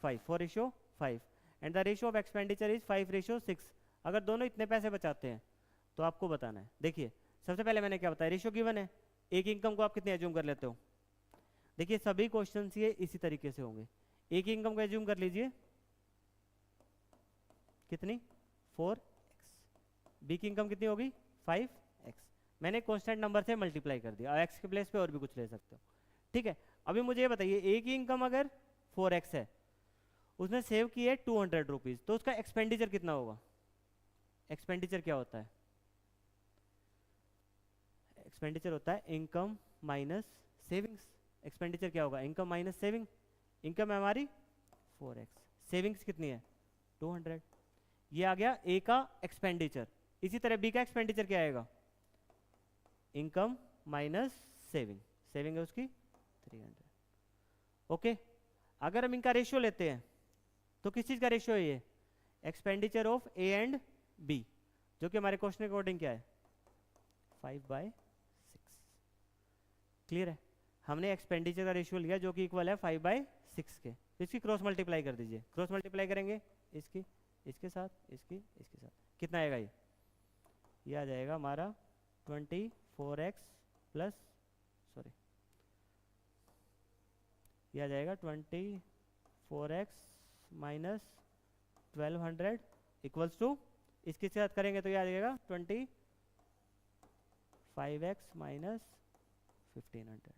5, 4:5 and the ratio of expenditure is 5:6। अगर दोनों इतने पैसे बचाते हैं तो आपको बताना है। देखिए सबसे पहले मैंने क्या बताया, रेशियो गिवन है, एक इनकम को आप कितने एज्यूम कर लेते हो? देखिए सभी क्वेश्चन ये इसी तरीके से होंगे। एक इनकम को एज्यूम कर लीजिए कितनी? 4x। बी की इनकम कितनी होगी? 5x। मैंने कांस्टेंट नंबर से मल्टीप्लाई कर दिया, x के प्लेस पे और भी कुछ ले सकते हो। ठीक है, अभी मुझे ये बताइए, एक ही इनकम अगर 4x है, उसने सेव की है 200 रुपीज़, तो उसका एक्सपेंडिचर कितना होगा? एक्सपेंडिचर क्या होता है? एक्सपेंडिचर होता है इनकम माइनस सेविंग्स। एक्सपेंडिचर क्या होगा? Income minus saving. इनकम है हमारी 4x, सेविंग्स कितनी है? 200। ये आ गया ए का एक्सपेंडिचर। इसी तरह बी का एक्सपेंडिचर क्या आएगा? इनकम माइनस सेविंग, सेविंग है उसकी 300। ओके, अगर हम इनका रेशियो लेते हैं तो किस चीज का रेशियो है ये? Expenditure of A and B, जो कि हमारे क्वेश्चन के अकॉर्डिंग क्या है? 5/6। क्लियर है? हमने एक्सपेंडिचर का रेशियो लिया जो कि इक्वल है 5/6 के, तो इसकी क्रॉस मल्टीप्लाई कर दीजिए। क्रॉस मल्टीप्लाई करेंगे इसकी इसके साथ, इसकी इसके साथ, कितना आएगा ये आ जाएगा हमारा 24x प्लस, सॉरी ये आ जाएगा 24x माइनस 1200 इक्वल्स टू, इसके साथ करेंगे तो ये आ जाएगा 25x माइनस 1500।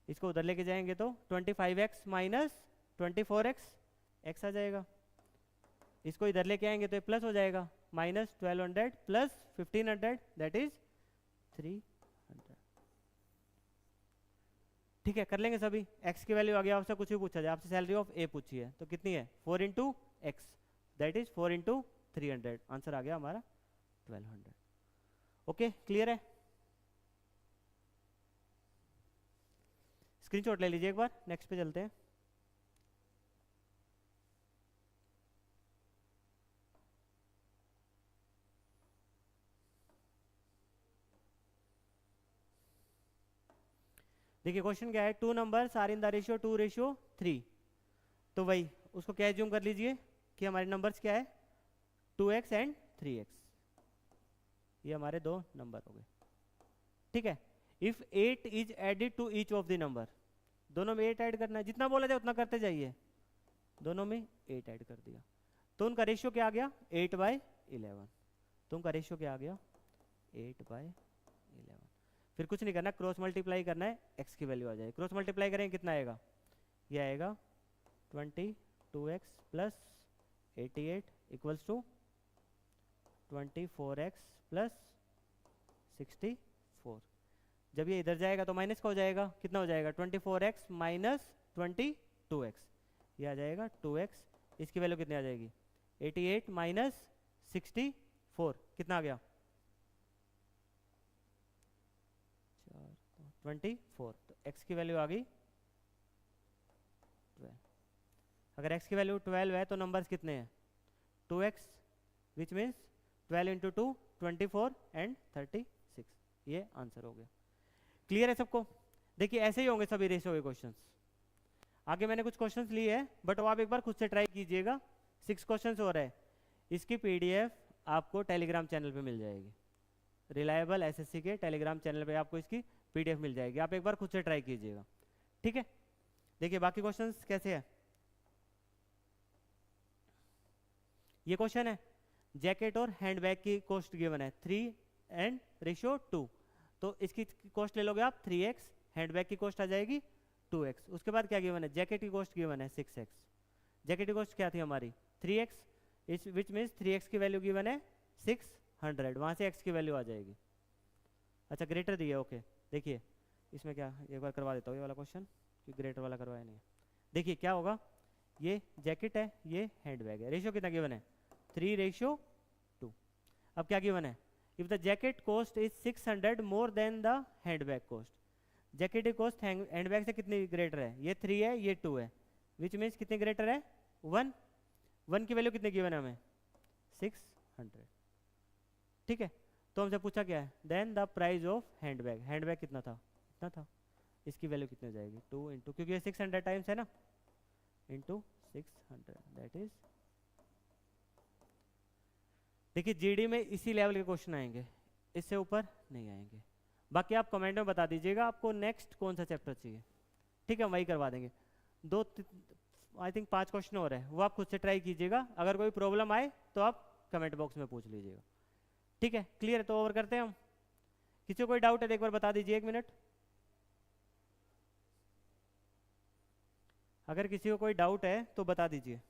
इसको उधर लेके जाएंगे तो 25x माइनस 24x, x आ जाएगा। इसको इधर लेके आएंगे तो ये प्लस हो जाएगा, माइनस 1200 प्लस 1500 दैट इज 300। ठीक है, कर लेंगे सभी। x की वैल्यू आ गया, आपसे कुछ भी पूछा जाए, आपसे सैलरी ऑफ ए पूछी है तो कितनी है? 4 × x दैट इज 4 × 300, आंसर आ गया हमारा 1200। ओके क्लियर है? स्क्रीनशॉट ले लीजिए एक बार, नेक्स्ट पे चलते हैं। देखिए क्वेश्चन क्या है, 2 numbers are in the ratio 2:3। तो वही उसको क्या एज्यूम कर लीजिए कि हमारे नंबर्स क्या है? 2x एंड 3x, ये हमारे दो नंबर हो गए। ठीक है, if 8 is added to each of the number, दोनों में 8 ऐड करना है, जितना बोला जाए उतना करते जाइए। दोनों में 8 ऐड कर दिया तो उनका रेशियो क्या आ गया? 8/11। तो उनका रेशियो क्या आ गया? 8/11। फिर कुछ नहीं करना, क्रॉस मल्टीप्लाई करना है, x की वैल्यू आ जाएगी। क्रॉस मल्टीप्लाई करेंगे कितना आएगा, ये आएगा 22x plus 88 equals to 24x plus 64। जब ये इधर जाएगा तो माइनस का हो जाएगा, कितना हो जाएगा 24x माइनस 22x, ये आ जाएगा 2x। इसकी वैल्यू कितनी आ जाएगी 88 माइनस 64 कितना आ गया 24। तो x की वैल्यू आ गई 12। अगर x की वैल्यू 12 है तो नंबर्स कितने हैं 2x, which means 12 into 2 24 and 36। ये आंसर हो गया। क्लियर है सबको? देखिए ऐसे ही होंगे सभी रेशियो के क्वेश्चंस। आगे मैंने कुछ क्वेश्चंस लिए हैं बट वो आप एक बार खुद से ट्राई कीजिएगा। 6 क्वेश्चंस हो रहे हैं, इसकी पीडीएफ आपको टेलीग्राम चैनल पे मिल जाएगी। रिलायबल एसएससी के टेलीग्राम चैनल पे आपको इसकी पीडीएफ मिल जाएगी, आप एक बार खुद से ट्राई कीजिएगा। ठीक है, देखिए बाकी क्वेश्चंस कैसे है। ये क्वेश्चन है जैकेट और हैंडबैग की कॉस्ट गिवन है 3 एंड रेशियो 2, तो इसकी कॉस्ट ले लोगे आप 3x, हैंडबैग की कॉस्ट आ जाएगी 2x। उसके बाद क्या गिवन है, जैकेट की कॉस्ट गिवन है 6x। जैकेट की कॉस्ट क्या थी हमारी 3x, इस विच मीन्स 3x की वैल्यू गिवन है 600, वहाँ से x की वैल्यू आ जाएगी। अच्छा ग्रेटर दी है, ओके। देखिए इसमें क्या, एक बार करवा देता हूँ ये वाला क्वेश्चन, क्योंकि ग्रेटर वाला करवाया नहीं है। देखिए क्या होगा, ये जैकेट है, ये हैंडबैग है, रेशियो कितना गिवन है 3:2। अब क्या गिवन है, if the jacket cost is 600 more than the handbag cost. Jacket की कॉस्ट हैंडबैग से कितनी ग्रेटर है, ये 3 है ये 2 है, विच मीन्स कितनी ग्रेटर है 1। 1 की वैल्यू कितनी गिवन है हमें 600। ठीक है, तो हमसे पूछा क्या है, then the price of handbag. Handbag कितना था, इतना था, इसकी वैल्यू कितनी हो जाएगी 2 इंटू, क्योंकि ये 600 टाइम्स है ना, इंटू 600 दैट इज। देखिए जीडी में इसी लेवल के क्वेश्चन आएंगे, इससे ऊपर नहीं आएंगे। बाकी आप कमेंट में बता दीजिएगा आपको नेक्स्ट कौन सा चैप्टर चाहिए। ठीक है, वही करवा देंगे। 2 आई थिंक 5 क्वेश्चन हो रहे हैं, वो आप खुद से ट्राई कीजिएगा। अगर कोई प्रॉब्लम आए तो आप कमेंट बॉक्स में पूछ लीजिएगा। ठीक है, क्लियर है, तो ओवर करते हैं हम। किसी को कोई डाउट है तो एक बार बता दीजिए, 1 मिनट। अगर किसी को कोई डाउट है तो बता दीजिए,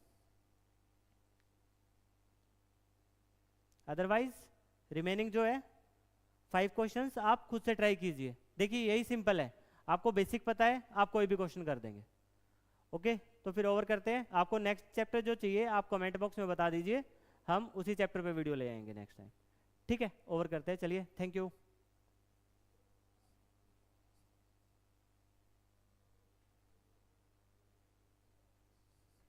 अदरवाइज रिमेनिंग जो है 5 क्वेश्चंस आप खुद से ट्राई कीजिए। देखिए यही सिंपल है, आपको बेसिक पता है, आप कोई भी क्वेश्चन कर देंगे। ओके, तो फिर ओवर करते हैं। आपको नेक्स्ट चैप्टर जो चाहिए आप कमेंट बॉक्स में बता दीजिए, हम उसी चैप्टर पे वीडियो ले आएंगे नेक्स्ट टाइम। ठीक है, ओवर करते हैं, चलिए, थैंक यू।